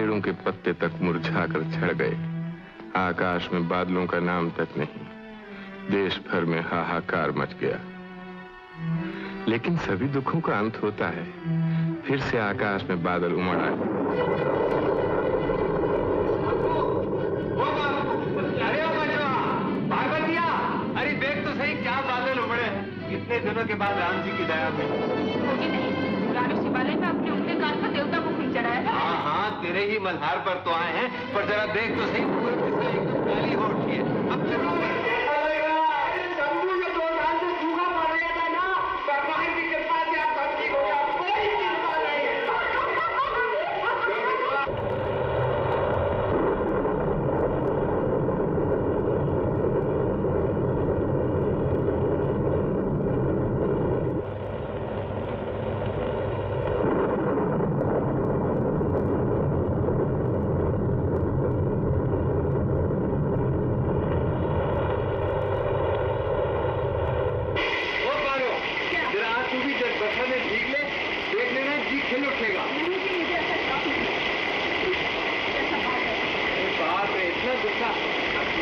पेड़ों के पत्ते तक मुरझाकर झड़ गए। आकाश में बादलों का नाम तक नहीं। देश भर में हाहाकार मच गया। लेकिन सभी दुखों का अंत होता है। फिर से आकाश में बादल उमड़ आए। अरे देख तो सही, क्या बादल उमड़े। कितने दिनों के बाद राम जी की दया हुई। होगी नहीं, पुराने शिवालय में अपने उंगली काट कर देवता को खून चढ़ाया है। हाँ हाँ, तेरे ही मल्हार पर तो आए हैं, पर जरा देख तो सही, पूरे एकदम काली हो उठी है। अब चलो।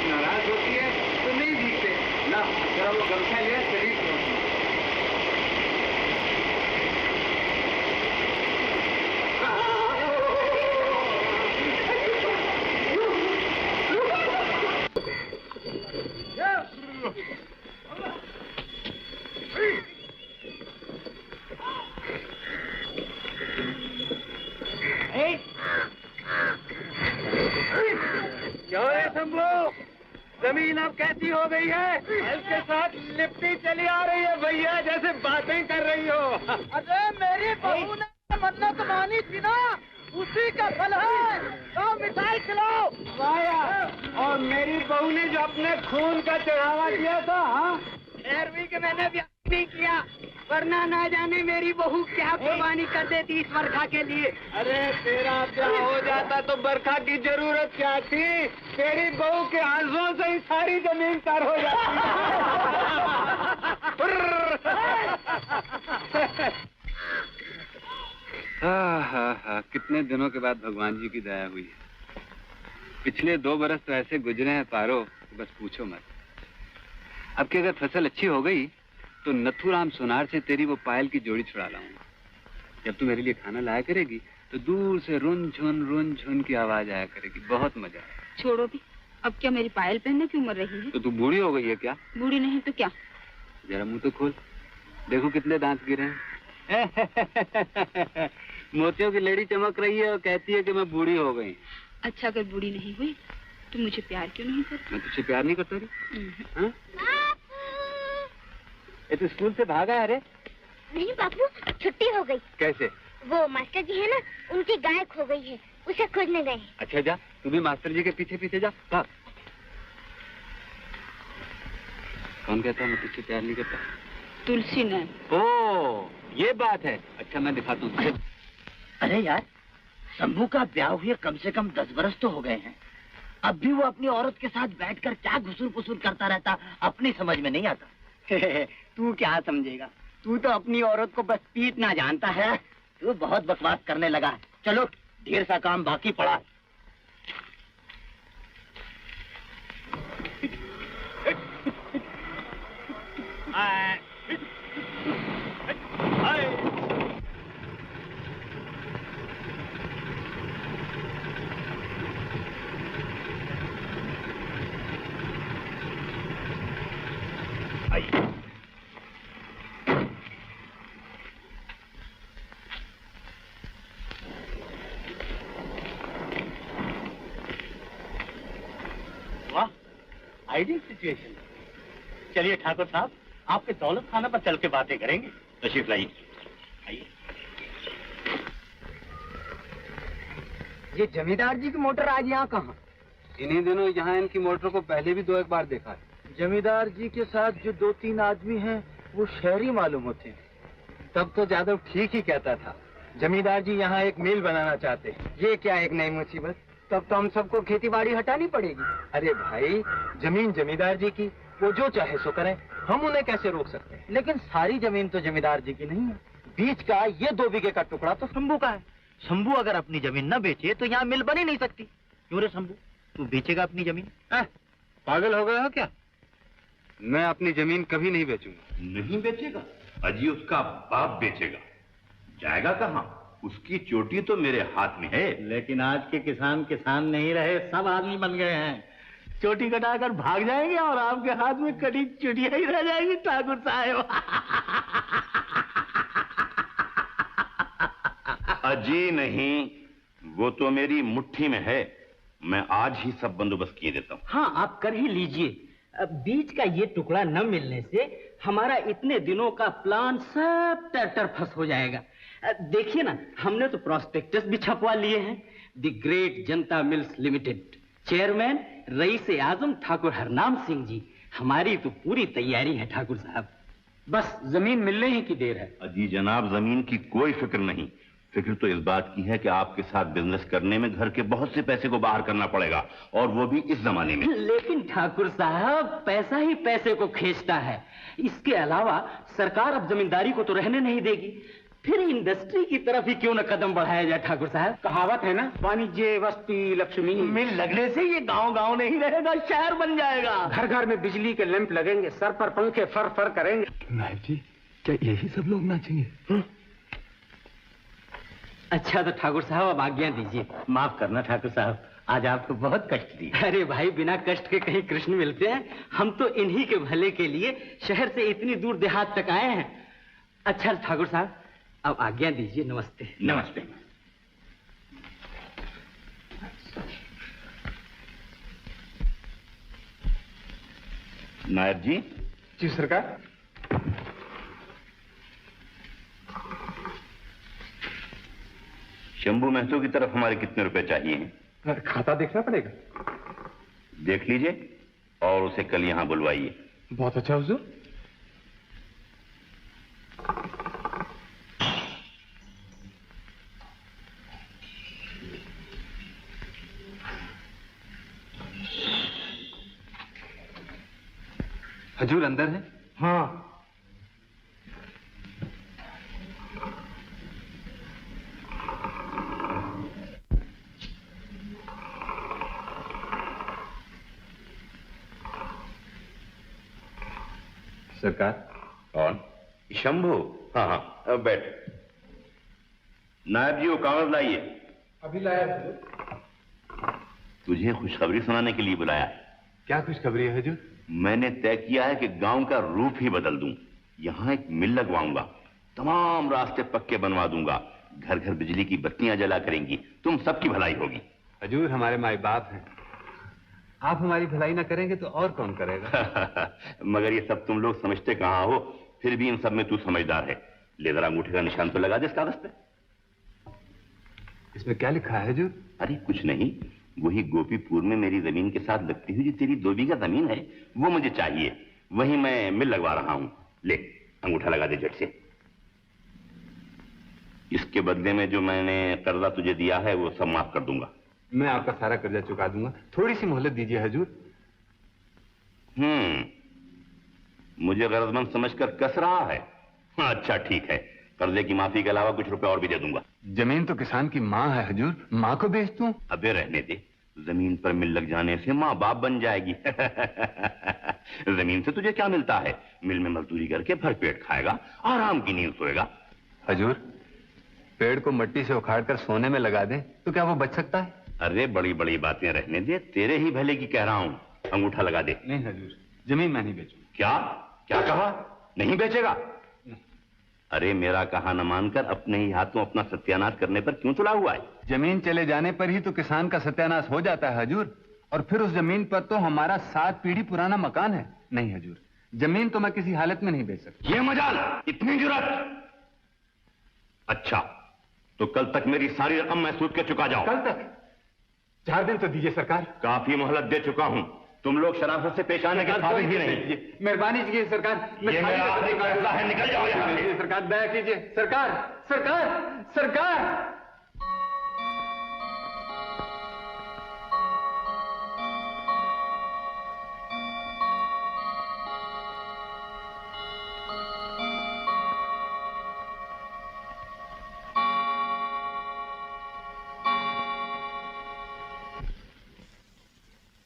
नाराज होती है तो नहीं दिखते ना, जरा वो गमछा लिया शरीर जमीन अब कैसी हो गई है? इसके साथ लिपटी चली आ रही है भैया, जैसे बातें कर रही हो। अरे मेरी बहू ने मन्नत मानी थी ना, उसी का फल है। तो मिठाई खिलाओ। और मेरी बहू ने जो अपने खून का चढ़ावा दिया था, 13वीं के मैंने ब्याह नहीं किया, वरना ना जाने मेरी बहू क्या कुर्बानी कर देती इस बरखा के लिए। अरे तेरा ब्याह हो जाता तो बरखा की जरूरत क्या थी? तेरी बहू के आंसुओं से ही सारी जमीन तर हो जाती। हाँ, कितने दिनों के बाद भगवान जी की दया हुई है। पिछले 2 बरस तो ऐसे गुजरे हैं पारो, बस पूछो मत। अब की अगर फसल अच्छी हो गई तो नथुराम सोनार से तेरी वो पायल की जोड़ी छुड़ा लाऊंगा। जब तू मेरे लिए खाना लाया करेगी तो दूर से रुन झुन की आवाज आया करेगी, बहुत मजा आएगा। छोड़ो भी, अब क्या मेरी पायल पहनने की उम्र रही है? तो तू बूढ़ी हो गई है क्या? बूढ़ी नहीं तो क्या। जरा मुंह तो खोल, देखो कितने दांत गिरे हैं। मोतियों की लड़ी चमक रही है और कहती है कि मैं बूढ़ी हो गई। अच्छा, अगर बूढ़ी नहीं हुई तो मुझे प्यार क्यों नहीं करती? मैं तुझसे प्यार नहीं करता रही? ये तो स्कूल से भागा है? अरे नहीं बापू, छुट्टी हो गई। कैसे? वो मास्टर जी है ना, उनकी गाय खो गई है, उसे खोजने गए। अच्छा जा, तू भी मास्टर जी के पीछे पीछे जा। भाग। कौन कहता है मैं तुझसे प्यार नहीं करता? तुलसी ने। ओ, ये बात है। अच्छा मैं दिखाता हूँ। अरे यार, शंभू का ब्याह हुए कम से कम 10 बरस तो हो गए हैं। अब भी वो अपनी औरत के साथ बैठकर क्या घुसूर पुसूर करता रहता, अपनी समझ में नहीं आता। तू क्या समझेगा, तू तो अपनी औरत को बस पीटना जानता है। तू बहुत बकवास करने लगा। चलो, ढेर सा काम बाकी पड़ा। Ideal situation. चलिए ठाकुर साहब, आपके दौलत खाना पर चल के बातें करेंगे। तशरीफ लाइए। आइए। ये जमींदार जी की मोटर आज यहाँ कहाँ? इन्हीं दिनों यहाँ इनकी मोटर को पहले भी 2-1 बार देखा है। जमींदार जी के साथ जो 2-3 आदमी हैं, वो शहरी मालूम होते हैं। तब तो जादव ठीक ही कहता था। जमींदार जी यहाँ एक मिल बनाना चाहते हैं। ये क्या एक नई मुसीबत? तब तो हम सबको खेती बाड़ी हटानी पड़ेगी। अरे भाई, जमीन जमींदार जी की, वो जो चाहे सो करें, हम उन्हें कैसे रोक सकते हैं? लेकिन सारी जमीन तो जमींदार जी की नहीं है। बीच का ये 2 बीघे का टुकड़ा तो शंभू का है। शंभू अगर अपनी जमीन न बेचे तो यहाँ मिल बन ही नहीं सकती। क्यों रे शंभू, तू बेचेगा अपनी जमीन? पागल हो गए हो क्या? मैं अपनी जमीन कभी नहीं बेचूंगा। नहीं बेचेगा? अजी उसका बाप बेचेगा। जाएगा कहाँ? उसकी चोटी तो मेरे हाथ में है। लेकिन आज के किसान किसान नहीं रहे, सब आदमी बन गए हैं। चोटी कटाकर भाग जाएंगे और आपके हाथ में कटी चुटिया ही रह जाएगी ठाकुर साहब। अजी नहीं, वो तो मेरी मुट्ठी में है। मैं आज ही सब बंदोबस्त किए देता हूँ। हाँ, आप कर ही लीजिए। बीच का ये टुकड़ा न मिलने से हमारा इतने दिनों का प्लान सब टर्टर फंस हो जाएगा। देखिए ना, हमने तो प्रोस्पेक्टस भी छपवा लिए हैं। The great Janata mills limited, chairman rice आजम ठाकुर हरनाम सिंह जी। हमारी तो पूरी तैयारी है ठाकुर साहब, बस जमीन मिलने ही की देर है। अजी जनाब, जमीन की कोई फिक्र नहीं। फिक्र तो इस बात की है कि आपके साथ बिजनेस करने में घर के बहुत से पैसे को बाहर करना पड़ेगा, और वो भी इस जमाने में। लेकिन ठाकुर साहब, पैसा ही पैसे को खींचता है। इसके अलावा सरकार अब जमींदारी को तो रहने नहीं देगी, फिर इंडस्ट्री की तरफ ही क्यों न कदम बढ़ाया जाए ठाकुर साहब। कहावत है ना, वाणिज्य वस्ती लक्ष्मी। मिल लगने से ये गांव गांव नहीं रहेगा, शहर बन जाएगा। घर घर में बिजली के लैंप लगेंगे, सर पर पंखे फर फर करेंगे। नायब जी, क्या यही सब लोग नाचेंगे? अच्छा तो ठाकुर साहब अब आज्ञा दीजिए। माफ करना ठाकुर साहब, आज आपको बहुत कष्ट दिया। अरे भाई, बिना कष्ट के कहीं कृष्ण मिलते हैं? हम तो इन्हीं के भले के लिए शहर से इतनी दूर देहात तक आए हैं। अच्छा ठाकुर साहब, अब आज्ञा दीजिए। नमस्ते। नमस्ते। नायब जी। जी सरकार। शंभू महतो की तरफ हमारे कितने रुपए चाहिए हैं? खाता देखना पड़ेगा। देख लीजिए और उसे कल यहां बुलवाइए। बहुत अच्छा हुजूर। हजूर अंदर है? हाँ। सरकार। कौन? शंभू? हाँ हाँ, अब बैठ। नायब जी वो कागज लाइए। अभी लाया। तुझे खुशखबरी सुनाने के लिए बुलाया। क्या खुशखबरी है हजूर? मैंने तय किया है कि गांव का रूप ही बदल दूं। यहां एक मिल लगवाऊंगा, तमाम रास्ते पक्के बनवा दूंगा, घर घर बिजली की बत्तियां जला करेंगी, तुम सबकी भलाई होगी। हजूर हमारे माई बाप हैं, आप हमारी भलाई ना करेंगे तो और कौन करेगा? मगर ये सब तुम लोग समझते कहां हो, फिर भी इन सब में तू समझदार है। ले जरा अंगूठे का निशान तो लगा दे इस कागज पे। इसमें क्या लिखा है हजूर? अरे कुछ नहीं, वही गोपीपुर में मेरी जमीन के साथ लगती हुई जो तेरी 2 बीघा जमीन है वो मुझे चाहिए, वही मैं मिल लगवा रहा हूं। ले अंगूठा लगा दे झट से। इसके बदले में जो मैंने कर्जा तुझे दिया है वो सब माफ कर दूंगा। मैं आपका सारा कर्जा चुका दूंगा, थोड़ी सी मोहलत दीजिए हजूर। मुझे गरजमंद समझकर कस रहा है। अच्छा ठीक है, कर्जे की माफी के अलावा कुछ रुपए और भी दे दूंगा। जमीन तो किसान की माँ है हजूर, माँ को बेच दूं? अबे रहने दे, जमीन पर मिल लग जाने से माँ बाप बन जाएगी। जमीन से तुझे क्या मिलता है? मिल में मजदूरी करके भर पेट खाएगा, आराम की नींद सोएगा। हजूर पेड़ को मिट्टी से उखाड़ कर सोने में लगा दें तो क्या वो बच सकता है? अरे बड़ी बड़ी बातें रहने दे, तेरे ही भले की कह रहा हूं। अंगूठा लगा दे। नहीं हजूर, जमीन मैं नहीं बेचूंगा। क्या क्या कहा? नहीं बेचेगा? अरे मेरा कहा न मानकर अपने ही हाथों अपना सत्यानाश करने पर क्यों तुला हुआ है? जमीन चले जाने पर ही तो किसान का सत्यानाश हो जाता है हजूर, और फिर उस जमीन पर तो हमारा 7 पीढ़ी पुराना मकान है। नहीं हजूर, जमीन तो मैं किसी हालत में नहीं बेच सकता। ये मजाल, इतनी जुर्रत? अच्छा तो कल तक मेरी सारी रकम मैं सूद के चुका जाओ। कल तक? 4 दिन तो दीजिए सरकार। काफी मोहलत दे चुका हूं, तुम लोग शराफत से पेश आने के काबिल ही नहीं। मेहरबानी कीजिए सरकार। ये मेरा आखिरी फैसला है, निकल जाओ यहाँ से। सरकार दया कीजिए। सरकार सरकार सरकार।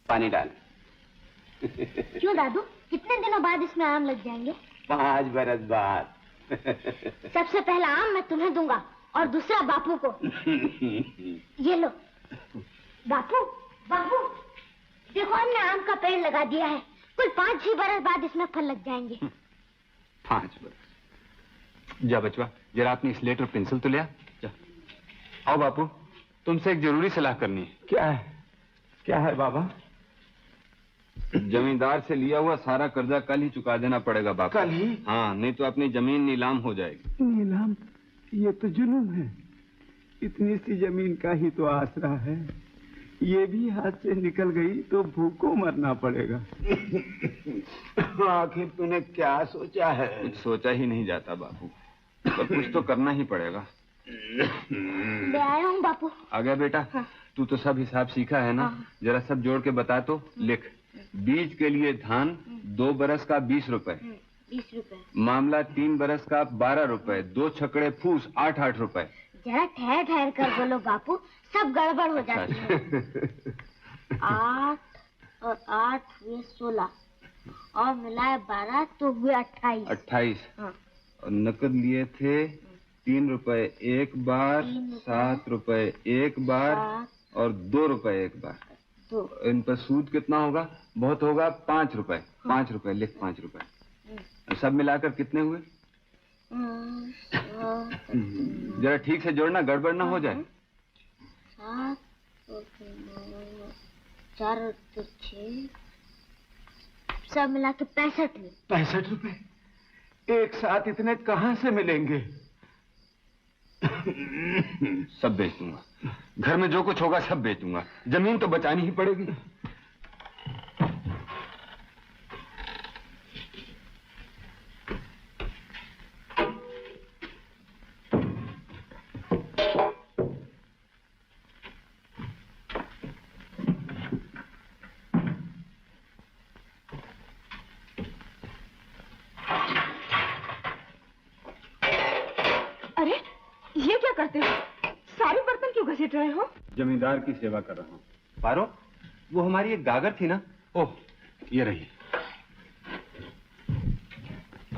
पानी डाल। क्यों दादू, कितने दिनों बाद इसमें आम लग जाएंगे? 5 बरस बाद। सबसे पहला आम मैं तुम्हें दूंगा और दूसरा बापू को। ये लो। बापू, बापू, देखो हमने आम का पेड़ लगा दिया है। कुल 5-6 बरस बाद इसमें फल लग जाएंगे। 5 बरस। जा बचवा, जरा अपनी स्लेट और पेंसिल तो ले आ। जा। आओ बापू, तुमसे एक जरूरी सलाह करनी है। क्या है? क्या है बाबा? जमींदार से लिया हुआ सारा कर्जा कल ही चुका देना पड़ेगा बापू। कल ही? हाँ, नहीं तो अपनी जमीन नीलाम हो जाएगी। नीलाम? ये तो जुल्म है। इतनी सी जमीन का ही तो आसरा है। ये भी हाथ से निकल गई तो भूखों मरना पड़ेगा। आखिर तूने क्या सोचा है? कुछ सोचा ही नहीं जाता बापू, पर कुछ तो करना ही पड़ेगा। ले आया हूँ बापू। आ गया बेटा? हाँ। तू तो सब हिसाब सीखा है ना? हाँ। जरा सब जोड़ के बता तो। लिख। बीज के लिए धान 2 बरस का 20 रुपए। 20 रुपए। मामला 3 बरस का 12 रुपए। 2 छकड़े फूस 8-8 रुपए। जरा ठहर ठहर कर बोलो बापू, सब गड़बड़ हो जाती है। 8 और 8 हुए 16 और मिलाए 12 तो हुए 28। 28। हाँ। और नकद लिए थे 3 रुपए एक बार, 7 रुपए एक बार और 2 रुपए एक बार। तो इन पर सूद कितना होगा? बहुत होगा 5 रुपए। 5 रुपए लिख। 5 रुपए। सब मिलाकर कितने हुए? जरा ठीक से जोड़ना, गड़बड़ ना हो जाए। 7 और 9, 4 और 6, सब मिला के 65 हुए। 65 रुपए? एक साथ इतने कहाँ से मिलेंगे? सब बेच दूंगा। घर में जो कुछ होगा सब बेच दूंगा। जमीन तो बचानी ही पड़ेगी। अरे ये क्या करते हो? सारे बर्तन क्यों घसीट रहे हो? जमींदार की सेवा कर रहा हूँ। पारो, वो हमारी एक गागर थी ना? ओह, ये रही।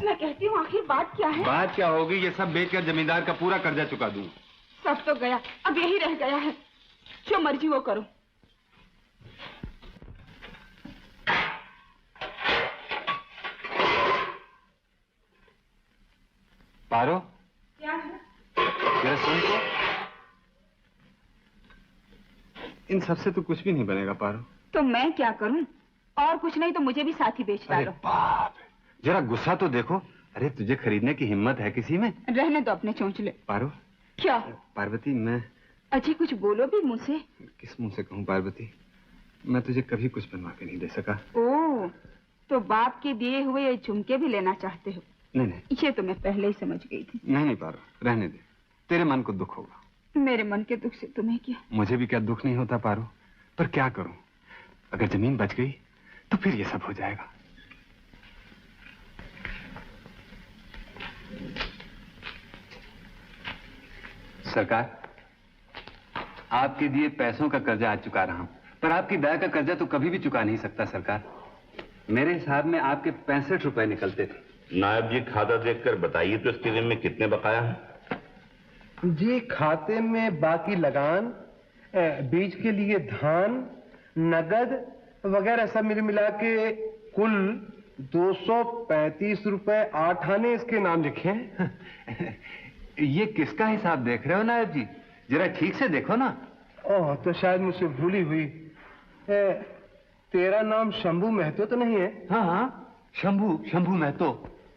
मैं कहती हूँ आखिर बात क्या है? बात क्या होगी? ये सब बेचकर जमींदार का पूरा कर्जा चुका दूँ। सब तो गया, अब यही रह गया है। जो मर्जी वो करो। पारो, क्या है? जरा सुन तो। इन सबसे तो कुछ भी नहीं बनेगा पारो। तो मैं क्या करूं? और कुछ नहीं तो मुझे भी साथ ही बेच डालो। बाप, जरा गुस्सा तो देखो। अरे तुझे खरीदने की हिम्मत है किसी में? रहने दो अपने चौंचले। पारो। क्या? पार्वती, मैं अजी कुछ बोलो भी मुझसे। किस मुंह से कहूँ पार्वती? मैं तुझे कभी कुछ बनवा के नहीं दे सका। ओह, तो बाप के दिए हुए ये झुमके भी लेना चाहते हो? नहीं नहीं, ये तो मैं पहले ही समझ गई थी। नहीं पारो, रहने दे। तेरे मन को दुख होगा। मेरे मन के दुख से तुम्हें क्या? मुझे भी क्या दुख नहीं होता पारो, पर क्या करूं? अगर जमीन बच गई तो फिर ये सब हो जाएगा। सरकार, आपके दिए पैसों का कर्जा आज चुका रहा हूं, पर आपकी दया का कर्जा तो कभी भी चुका नहीं सकता सरकार। मेरे हिसाब में आपके 65 रुपए निकलते थे। नायब जी, खाता देखकर बताइए तो इसके जिम्मे कितने बकाया हैं? जी, खाते में बाकी लगान, बीज के लिए धान, नगद वगैरह सब मिला के कुल 235 रुपए 8 आने इसके नाम लिखे हैं। ये किसका हिसाब देख रहे हो नायब जी? जरा ठीक से देखो ना। ओह, तो शायद मुझसे भूली हुई। तेरा नाम शंभू महतो तो नहीं है? हाँ हाँ, शंभू महतो।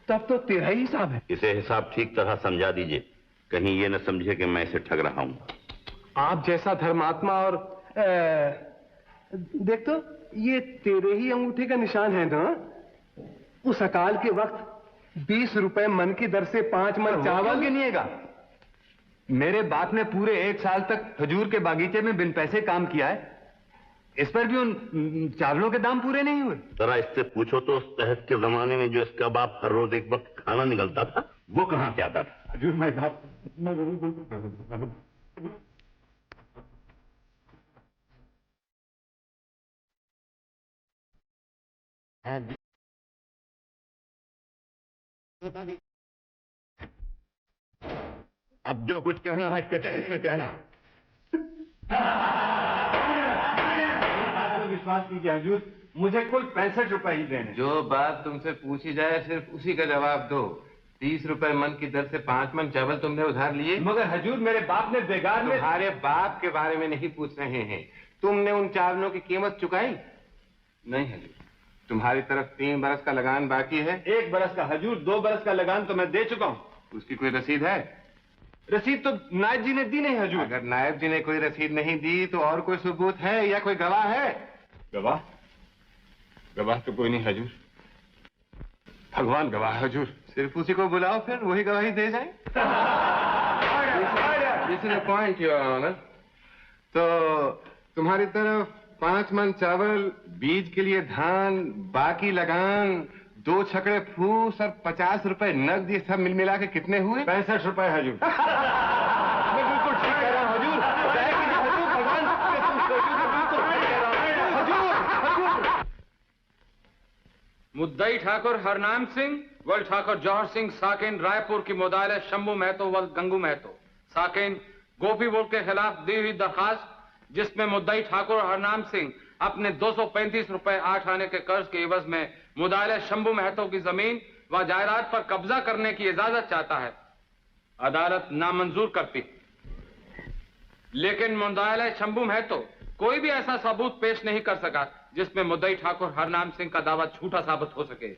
तब तो तेरा ही हिसाब है। इसे हिसाब ठीक तरह समझा दीजिए, कहीं ये न समझे कि मैं इसे ठग रहा हूं। आप जैसा धर्मात्मा और देख तो, ये तेरे ही अंगूठे का निशान है ना? उस अकाल के वक्त 20 रुपए मन की दर से 5 मन चावल गिनिएगा। मेरे बाप ने पूरे 1 साल तक खजूर के बागीचे में बिन पैसे काम किया है। इस पर भी उन चावलों के दाम पूरे नहीं हुए। जरा इससे पूछो तो, उस तहत के जमाने में जो इसका बाप हर रोज एक वक्त खाना निकलता था, वो कहां से आता था? हजूर, मैं अब जो कुछ कहना है कचहरी में कहना। विश्वास कीजिए हुजूर, मुझे कुल 65 रुपए ही देने। जो बात तुमसे पूछी जाए सिर्फ उसी का जवाब दो। 30 रुपए मन की दर से 5 मन चावल तुमने उधार लिए। मगर हुजूर, मेरे बाप ने बेगार में। तुम्हारे बाप के बारे में नहीं पूछ रहे हैं, तुमने उन चावलों की कीमत चुकाई? नहीं हुजूर, तुम्हारी तरफ 3 बरस का लगान बाकी है। 1 बरस का हुजूर, 2 बरस का लगान तो मैं दे चुका हूँ। उसकी कोई रसीद है? रसीद तो नायब जी ने दी नहीं हुजूर। अगर नायब जी ने कोई रसीद नहीं दी तो और कोई सबूत है या कोई गवाह है? गवाह? गवाह तो कोई नहीं हुजूर, भगवान गवाह है हुजूर। सिर्फ उसी को बुलाओ, फिर वही गवाही दे जाए। This is the point, Your Honor. तो तुम्हारी तरफ 5 मन चावल, बीज के लिए धान, बाकी लगान, 2 छकड़े फूस और 50 रुपए नकद, ये सब मिल मिला के कितने हुए? 65 रुपए हुजूर। मैं बिल्कुल ठीक कह रहा हूँ हुजूर। हुजूर, भगवान की कसम से हुजूर, मैं बिल्कुल ठीक कह रहा हूँ। हुजूर। मुद्दई ठाकुर हरनाम सिंह वल ठाकुर जौहर सिंह साकिन रायपुर की मुदाइल शंभू महतो वल गंगू महतो साकिन गोपी बोर्ड के खिलाफ दी हुई दरखास्त, जिसमें मुद्दई ठाकुर हरनाम सिंह अपने 235 रुपए 8 आने के कर्ज के एवज में मुदाइल शंभू महतो की जमीन व जायदाद पर कब्जा करने की इजाजत चाहता है। अदालत नामंजूर करती, लेकिन मुदाइल शंभू महतो कोई भी ऐसा सबूत पेश नहीं कर सका जिसमें मुद्दई ठाकुर हरनाम सिंह का दावा झूठा साबित हो सके।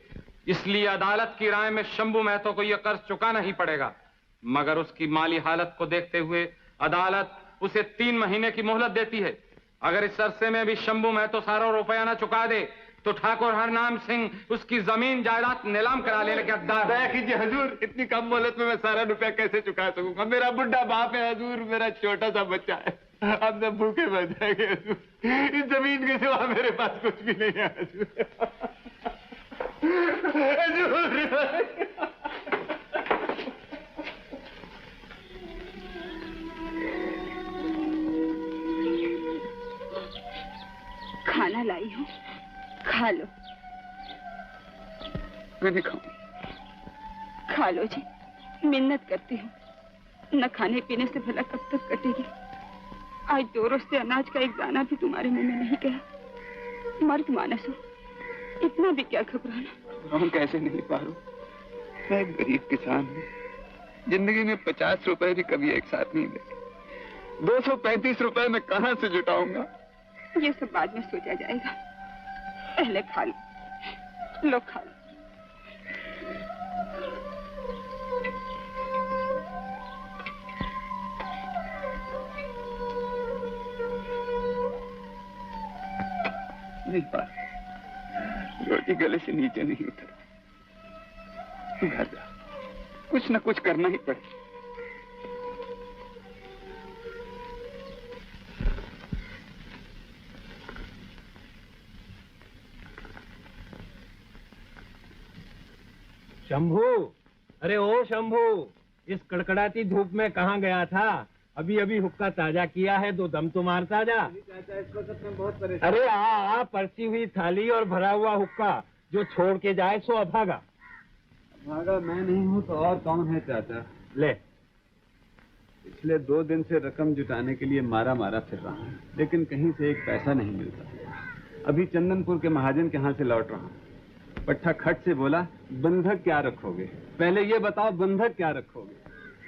इसलिए अदालत की राय में शंभू महतो को यह कर्ज चुकाना ही पड़ेगा, मगर उसकी माली हालत को देखते हुए अदालत उसे 3 महीने की मोहलत देती है। अगर इस अरसे में भी शंभू महतो सारा रुपया न चुका दे तो ठाकुर हरनाम सिंह उसकी जमीन जायदाद नीलाम करा लेने के हकदार। दया कीजिए हुजूर, इतनी कम मोहलत में मैं सारा रुपया कैसे चुका सकूंगा? मेरा बुढ़ा बाप है हुजूर, मेरा छोटा सा बच्चा है, हम सब भूखे मर जाएंगे हुजूर। इस जमीन के सिवा मेरे पास कुछ भी नहीं है हुजूर। खाना लाई हूँ, खा लो। मैं नहीं खाऊं। खा लो जी, मिन्नत करती हूँ। न खाने पीने से भला कब तक कटेगी? आज 2 रोज से अनाज का एक दाना भी तुम्हारे मुंह में नहीं गया। मर्द मानस हो, इतना भी क्या घबराना? हम कैसे नहीं पारो, मैं एक गरीब किसान हूँ, जिंदगी में 50 रुपए भी कभी एक साथ नहीं देखे। 235 रुपए मैं कहाँ से जुटाऊंगा? ये सब बाद में सोचा जाएगा, पहले खा लो। लो खा लो। नहीं पा, रोटी गले से नीचे नहीं उतर। घर जा, कुछ न कुछ करना ही पड़े। शंभू, अरे ओ शंभू, इस कड़कड़ाती धूप में कहाँ गया था? अभी अभी हुक्का ताजा किया है, 2 दम तो मारता जा। चाचा, इसको सब में बहुत परेशान। अरे आ, परसी हुई थाली और भरा हुआ हुक्का, जो छोड़ के जाए सो अभागा। भागा मैं नहीं हूँ तो और कौन है चाचा? ले। पिछले 2 दिन से रकम जुटाने के लिए मारा मारा फिर रहा हूँ, लेकिन कहीं से एक पैसा नहीं मिलता। अभी चंदनपुर के महाजन के यहाँ से लौट रहा हूँ। पट्टा खट से बोला, बंधक क्या रखोगे? पहले ये बताओ, बंधक क्या रखोगे?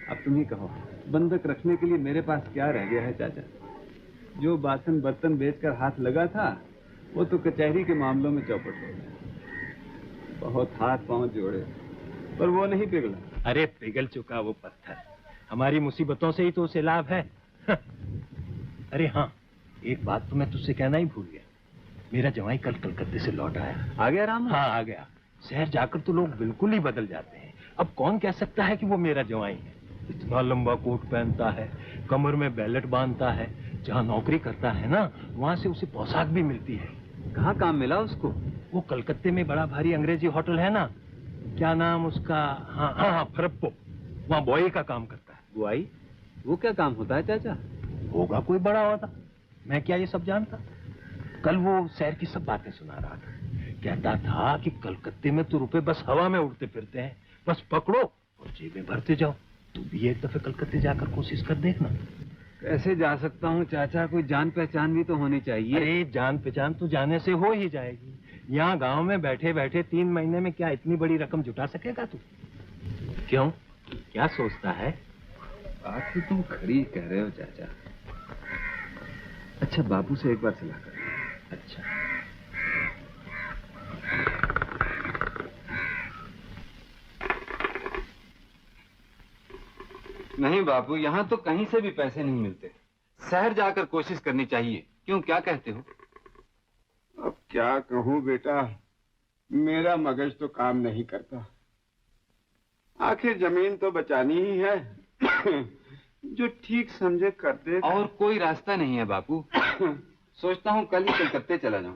अब तुम ही कहो, बंधक रखने के लिए मेरे पास क्या रह गया है चाचा? जो बासन बर्तन बेचकर हाथ लगा था, वो तो कचहरी के मामलों में चौपट हो गया। बहुत हाथ पांव जोड़े, पर वो नहीं पिघला। अरे पिघल चुका वो पत्थर, हमारी मुसीबतों से ही तो उसे लाभ है। अरे हाँ, एक बात तो मैं तुझसे कहना ही भूल गया। मेरा जवाई कल कलकत्ते से लौट आया। आ गया राम? हाँ आ गया। शहर जाकर तो लोग बिल्कुल ही बदल जाते हैं। अब कौन कह सकता है कि वो मेरा जवाई है? इतना लंबा कोट पहनता है, कमर में बैलेट बांधता है, जहाँ नौकरी करता है ना, वहाँ से उसे पोशाक भी मिलती है। कहाँ काम मिला उसको? वो कलकत्ते में बड़ा भारी अंग्रेजी होटल है ना, क्या नाम उसका? हाँ हाँ हाँ, फरप्पो, वहाँ बॉय का काम करता है। बुआई? वो क्या काम होता है चाचा? होगा कोई बड़ा होता, मैं क्या ये सब जानता? कल वो शहर की सब बातें सुना रहा था कहता था कि कलकत्ते में तो रुपए बस हवा में उड़ते फिरते हैं, बस पकड़ो और जेबें भरते जाओ। तू भी एक दफे कलकत्ते जाकर कोशिश कर देखना। कैसे जा सकता हूँ चाचा, कोई जान पहचान भी तो होनी चाहिए। अरे जान पहचान तो जाने से हो ही जाएगी। यहाँ गांव में बैठे बैठे 3 महीने में क्या इतनी बड़ी रकम जुटा सकेगा तू? क्यों, क्या सोचता है? बात ही तुम खरी कह रहे हो चाचा। अच्छा, बाबू से एक बार सलाह कर। अच्छा, नहीं बाबू, यहाँ तो कहीं से भी पैसे नहीं मिलते। शहर जाकर कोशिश करनी चाहिए। क्यों, क्या कहते हो? अब क्या कहूँ बेटा, मेरा मगज तो काम नहीं करता। आखिर जमीन तो बचानी ही है। जो ठीक समझे कर दे। और कोई रास्ता नहीं है बापू। सोचता हूँ कल ही कलकत्ते चला जाऊं।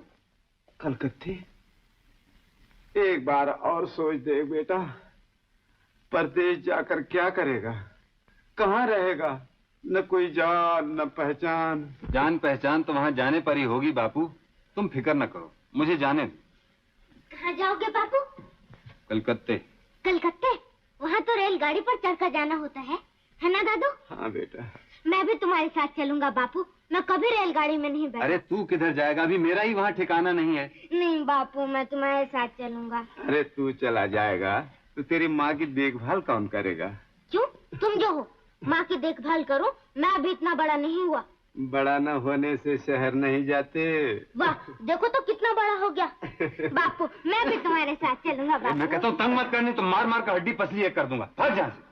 कलकत्ते? एक बार और सोच दे बेटा, परदेश जाकर क्या करेगा, कहाँ रहेगा? न कोई जान न पहचान। जान पहचान तो वहाँ जाने पर ही होगी बापू, तुम फिक्र न करो, मुझे जाने दो। कहाँ जाओगे बापू? कलकत्ते। कलकत्ते? वहाँ तो रेलगाड़ी पर चढ़कर जाना होता है ना दादू? हाँ बेटा। मैं भी तुम्हारे साथ चलूंगा बापू, मैं कभी रेलगाड़ी में नहीं बैठा। अरे तू किधर जाएगा, अभी मेरा ही वहाँ ठिकाना नहीं है। नहीं बापू, मैं तुम्हारे साथ चलूंगा। अरे तू चला जाएगा तो तेरी माँ की देखभाल कौन करेगा? क्यों, तुम जो हो माँ की देखभाल करो, मैं अभी इतना बड़ा नहीं हुआ। बड़ा न होने से शहर नहीं जाते। वाह, देखो तो कितना बड़ा हो गया। बापू, मैं भी तुम्हारे साथ चलूंगा बापू। मैं कहता हूँ तंग मत करनी, तो मार मार कर हड्डी पसली एक कर दूंगा। भाग यहाँ से।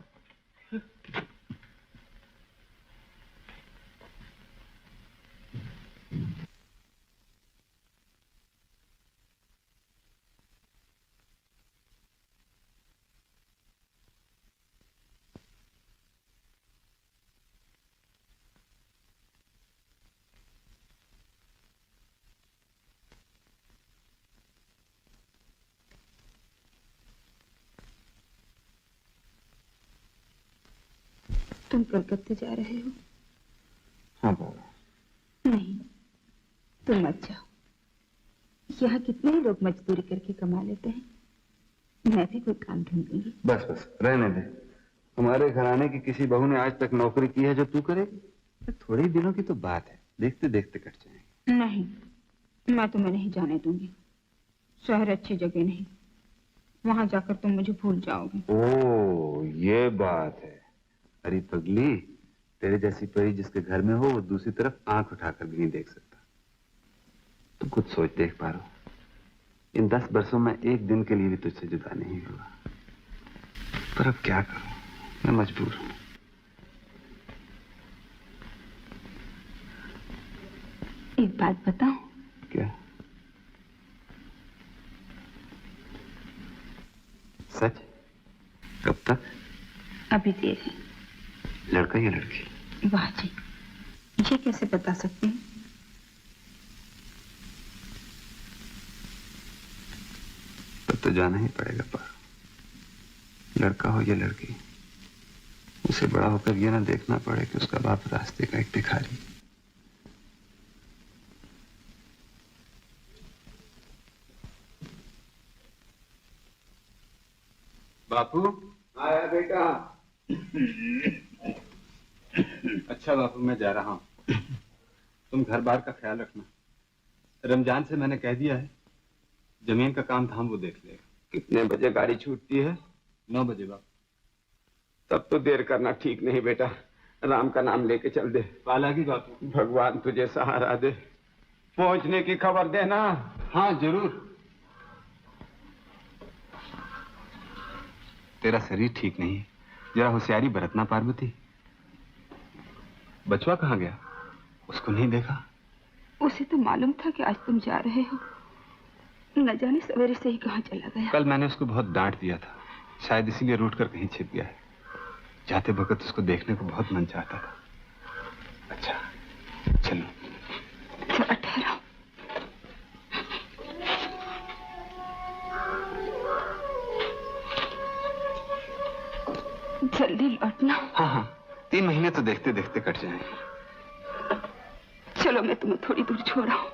तुम कलकत्ते जा रहे हो? हाँ बाबा। नहीं, तुम मत जाओ। यहाँ कितने ही लोग मजदूरी करके कमा लेते हैं, मैं भी कोई काम ढूंढूंगी। बस बस रहने दे। हमारे घराने की किसी बहू ने आज तक नौकरी की है जो तू करेगी? थोड़े ही दिनों की तो बात है, देखते देखते कट जाएंगे। नहीं, मैं तुम्हें नहीं जाने दूंगी। शहर अच्छी जगह नहीं, वहां जाकर तुम मुझे भूल जाओगे। ओ, ये बात है। अरे पगली, तेरे जैसी परी जिसके घर में हो वो दूसरी तरफ आंख उठाकर भी नहीं देख सकता। तू कुछ सोच देख पा रहा, इन 10 वर्षों में एक दिन के लिए भी तुझसे जुदा नहीं हुआ। पर अब क्या करूं, मैं मजबूर हूं। एक बात बताऊं? क्या? सच? कब तक? अभी देर है। लड़का या लड़की? वाह जी, ये कैसे बता सकते हैं? तब तो जाना ही पड़ेगा पारो। लड़का हो या लड़की, उसे बड़ा होकर ये ना देखना पड़े कि उसका बाप रास्ते का एक भिखारी। बापू आया बेटा। अच्छा बापू, मैं जा रहा हूँ। तुम घर बार का ख्याल रखना। रमजान से मैंने कह दिया है, जमीन का काम धाम वो देख लेगा। कितने बजे गाड़ी छूटती है? 9 बजे बापू। तब तो देर करना ठीक नहीं बेटा, राम का नाम लेके चल दे। पालागी बापू। भगवान तुझे सहारा दे। पहुंचने की खबर देना। हाँ जरूर। तेरा शरीर ठीक नहीं है, जरा होशियारी बरतना पार्वती। बचवा कहाँ गया? उसको नहीं देखा? उसे तो मालूम था कि आज तुम जा रहे हो, न जाने सवेरे से ही कहाँ चला गया। कल मैंने उसको बहुत डांट दिया था, शायद इसीलिए रूठ कर कहीं छिप गया है। जाते वक्त उसको देखने को बहुत मन चाहता था। अच्छा चलो। जरा ठहरो। जल्दी लौटना। हाँ हाँ, 3 महीने तो देखते देखते कट जाएंगे। चलो मैं तुम्हें थोड़ी दूर छोड़ा हूँ।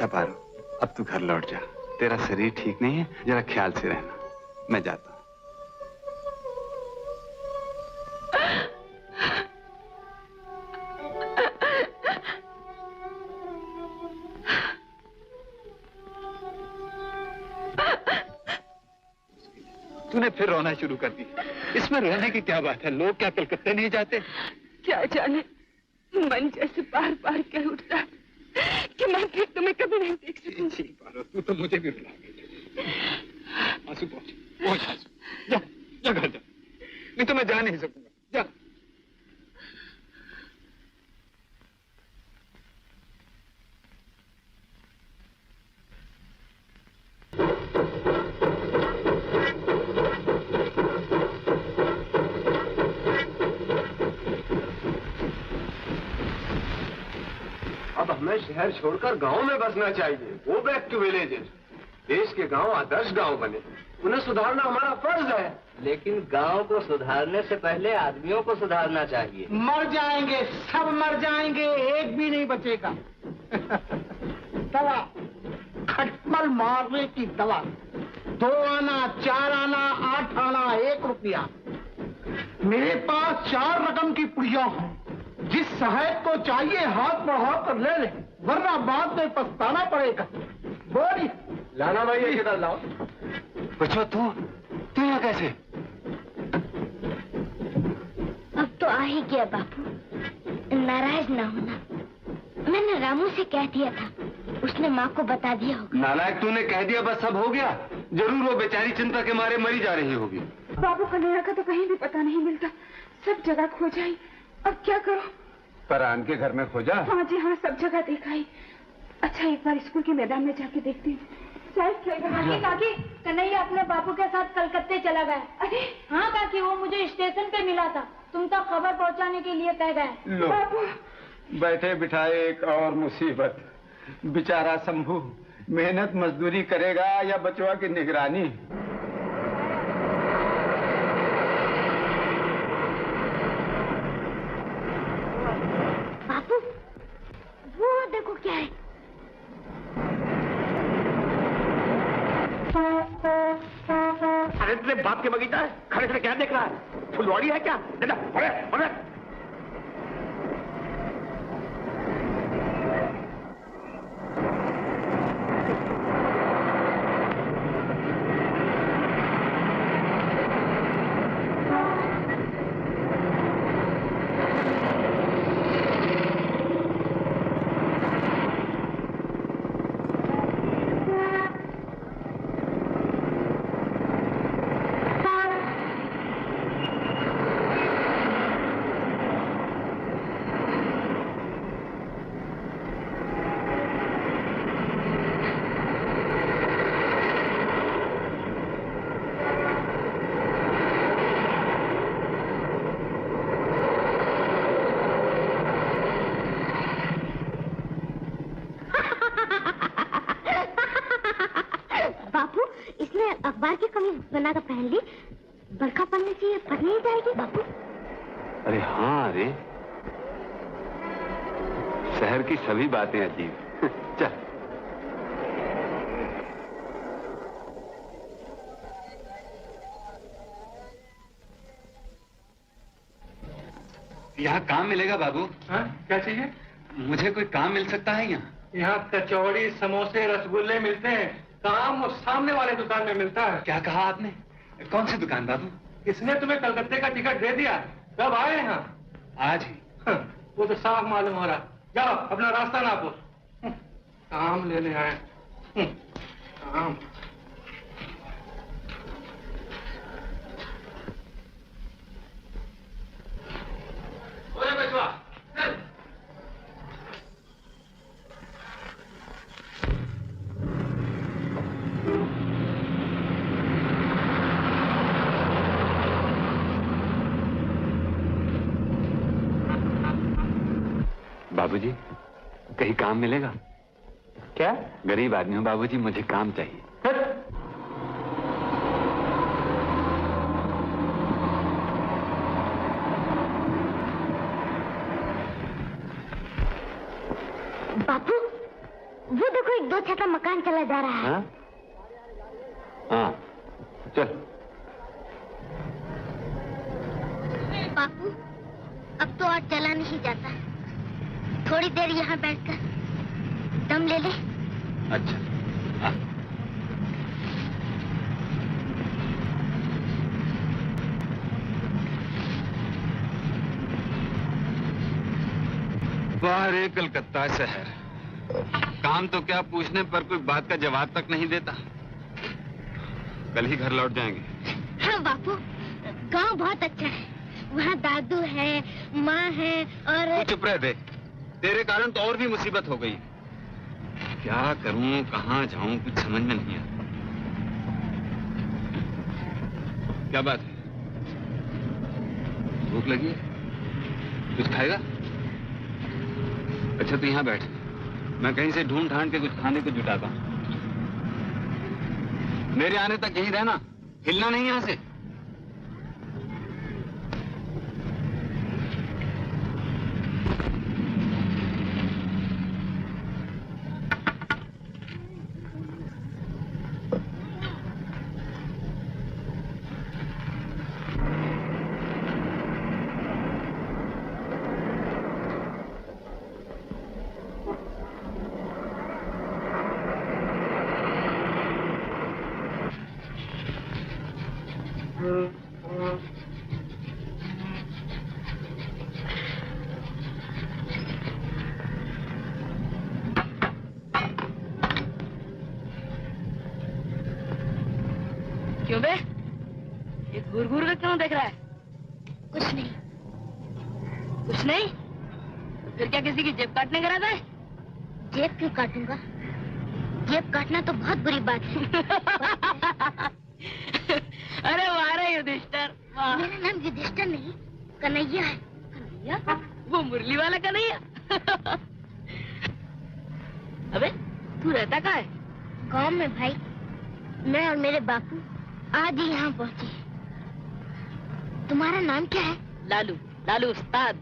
अच्छा पारो, अब तू घर लौट जा। तेरा शरीर ठीक नहीं है, जरा ख्याल से रहना। मैं जाता हूँ। तूने फिर रोना शुरू कर दी। इसमें रोने की क्या बात है? लोग क्या कलकत्ते नहीं जाते? क्या जाने, मन जैसे बार बार कह उठता है कि मैं फिर तुम्हें कभी नहीं देख सकूंगी। तू तो मुझे भी रुला गई। आंसू पहुंच आंसू, जा जा घर जा, नहीं तो मैं जा नहीं सकूंगा। जा। अब हमें शहर छोड़कर गांव में बसना चाहिए। Go back to villages. देश के गांव आदर्श गांव बने, उन्हें सुधारना हमारा फर्ज है। लेकिन गांव को सुधारने से पहले आदमियों को सुधारना चाहिए। मर जाएंगे, सब मर जाएंगे, एक भी नहीं बचेगा। दवा, खटमल मारने की दवा। 2 आना, 4 आना, 8 आना, 1 रुपया। मेरे पास 4 रकम की पुड़िया है। जिस सहायक को चाहिए हाथ बढ़ा कर ले ले, वरना बाद में पछताना पड़ेगा। बोली लाना भाई, ये किधर लाओ। बच्चों, तू यहाँ कैसे? अब तो आ ही गया बापू, नाराज ना होना। मैंने रामू से कह दिया था, उसने माँ को बता दिया होगा। नालायक, तूने कह दिया बस सब हो गया? जरूर वो बेचारी चिंता के मारे मरी जा रही होगी। बाबू कन्हैया का तो कहीं भी पता नहीं मिलता, सब जगह खोज आई। अब क्या करो? फरहान के घर में खोजा? हाँ जी हाँ, सब जगह देखा ही। अच्छा, एक बार स्कूल के मैदान में जाके देखती हूँ। काकी, कन्हैया अपने बापू के साथ कलकत्ते चला गया। अरे हाँ काकी, वो मुझे स्टेशन पे मिला था, तुम तक खबर पहुंचाने के लिए कह गए। लो, बैठे बिठाए एक और मुसीबत। बेचारा शंभू मेहनत मजदूरी करेगा या बचवा की निगरानी? बापू, वो देखो क्या है। अरे तेरे बाप के बगीचा है, खड़े खड़े क्या देख रहा है? फुलवाड़ी है क्या? अरे अखबार की कमीज बनाकर पहन ली, बरखा पड़ने से ये फट नहीं जाएगी बापू? अरे हाँ, अरे शहर की सभी बातें अजीब। चल। यहाँ काम मिलेगा बाबू? हाँ, क्या चाहिए? मुझे कोई काम मिल सकता है यहाँ? यहाँ कचौड़ी, समोसे, रसगुल्ले मिलते हैं। काम उस सामने वाले दुकान में मिलता है। क्या कहा आपने? कौन सी दुकान बाबू? किसने तुम्हें कलकत्ते का टिकट दे दिया? कब आए यहाँ? आज ही। वो तो साफ मालूम हो रहा। जाओ अपना रास्ता नापो। काम लेने आए। काम। बचवा, बाबूजी, कहीं काम मिलेगा? क्या? गरीब आदमी हूँ बाबूजी, मुझे काम चाहिए। बापू, वो देखो एक 2 जा रहा है। हाँ चल। बापू अब तो और चला नहीं जाता, थोड़ी देर यहाँ बैठकर दम ले ले। अच्छा हाँ। बाहर है कलकत्ता शहर, काम तो क्या पूछने पर कोई बात का जवाब तक नहीं देता। कल ही घर लौट जाएंगे। हाँ बापू, गांव बहुत अच्छा है, वहाँ दादू है, माँ है और तू चुप रह दे, तेरे कारण तो और भी मुसीबत हो गई। क्या करूं, कहाँ जाऊं, कुछ समझ में नहीं आता। क्या बात है, भूख लगी है, कुछ खाएगा? अच्छा तू यहाँ बैठ, मैं कहीं से ढूंढ ढांड के कुछ खाने को जुटाता हूँ। मेरे आने तक यहीं रहना, हिलना नहीं यहाँ से। क्यों बे? ये घूर घूर कर क्यों देख रहा है? कुछ नहीं। कुछ नहीं? फिर क्या किसी की जेब काटने करा था? जेब क्यों काटूंगा? जेब काटना तो बहुत बुरी बात है। अरे वाह युधिष्ठिर, वाह। मेरा नाम युधिष्ठिर नहीं, कन्हैया है। कन्हैया? वो मुरली वाला कन्हैया? अबे तू रहता कहाँ है? गांव में भाई, मैं और मेरे बापू आज ही यहाँ पहुँचे। तुम्हारा नाम क्या है? लालू। लालू उस्ताद।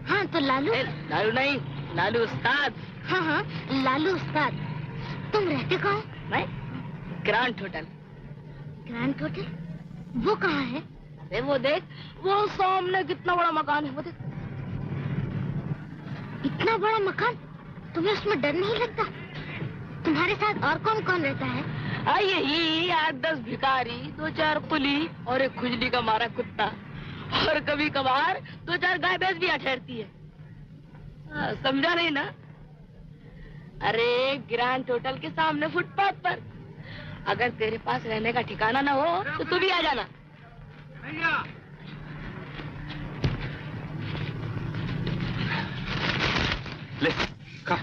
हाँ तो लालू। लालू नहीं, लालू उस्ताद। हाँ हाँ लालू उस्ताद। तुम रहते कहाँ हो? मैं ग्रांट होटल। Grant hotel? वो कहाँ है? अरे वो देख, वो सामने कितना बड़ा मकान है, वो देख। इतना बड़ा मकान, तुम्हें उसमें डर नहीं लगता? तुम्हारे साथ और कौन कौन रहता है? यही 8-10 भिखारी, 2-4 कुली और एक खुजली का मारा कुत्ता, और कभी कभार 2-4 गाय भैंस भी ठहरती है। समझा नहीं ना? अरे ग्रैंड होटल के सामने फुटपाथ पर। अगर तेरे पास रहने का ठिकाना ना हो तो तू भी आ जाना। ले खा।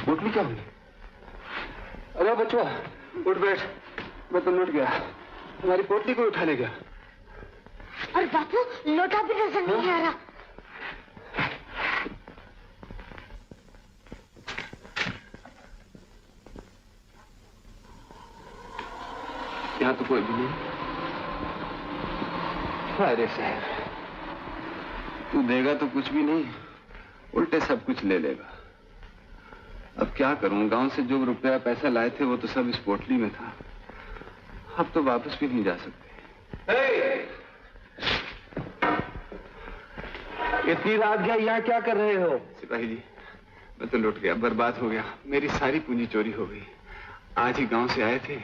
पोटली क्या हुई? अरे बच्चों उठ बैठ, मैं तो लौट गया, तुम्हारी पोटली को उठा ले गया। और बापू लोटा भी नजर नहीं आ रहा। यहाँ तो कोई भी नहीं। अरे साहब, तू देगा तो कुछ भी नहीं, उल्टे सब कुछ ले लेगा। अब क्या करूं, गांव से जो रुपया पैसा लाए थे वो तो सब इस पोटली में था। अब तो वापस भी नहीं जा सकते। इतनी रात गया, यहाँ क्या कर रहे हो? सिपाही जी, मैं तो लुट गया, बर्बाद हो गया, मेरी सारी पूंजी चोरी हो गई। आज ही गांव से आए थे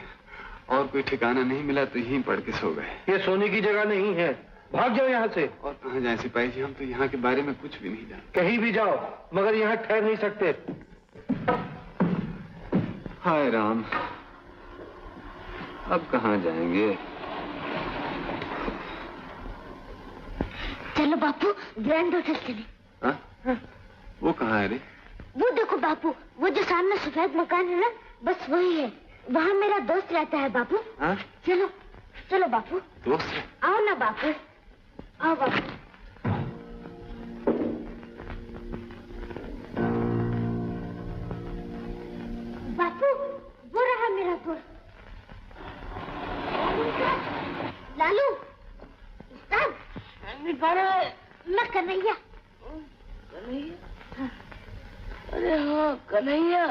और कोई ठिकाना नहीं मिला तो यहीं पड़ के सो गए। ये सोने की जगह नहीं है, भाग जाओ यहाँ से। और कहाँ जाए सिपाही जी, हम तो यहाँ के बारे में कुछ भी नहीं जानते। कहीं भी जाओ, मगर यहाँ ठहर नहीं सकते। हाय राम, अब कहाँ जाएंगे? चलो बापू ग्रैंड होटल चले। वो कहाँ है रे? वो देखो बापू, वो जो सामने सफेद मकान है ना, बस वही है। वहाँ मेरा दोस्त रहता है बापू। चलो चलो बापू। दोस्त? आओ ना बापू, आओ बापू। बापू वो रहा मेरा दोस्त लालू। उस्ताद मैं कन्हैया। कन्हैया? अरे हाँ कन्हैया,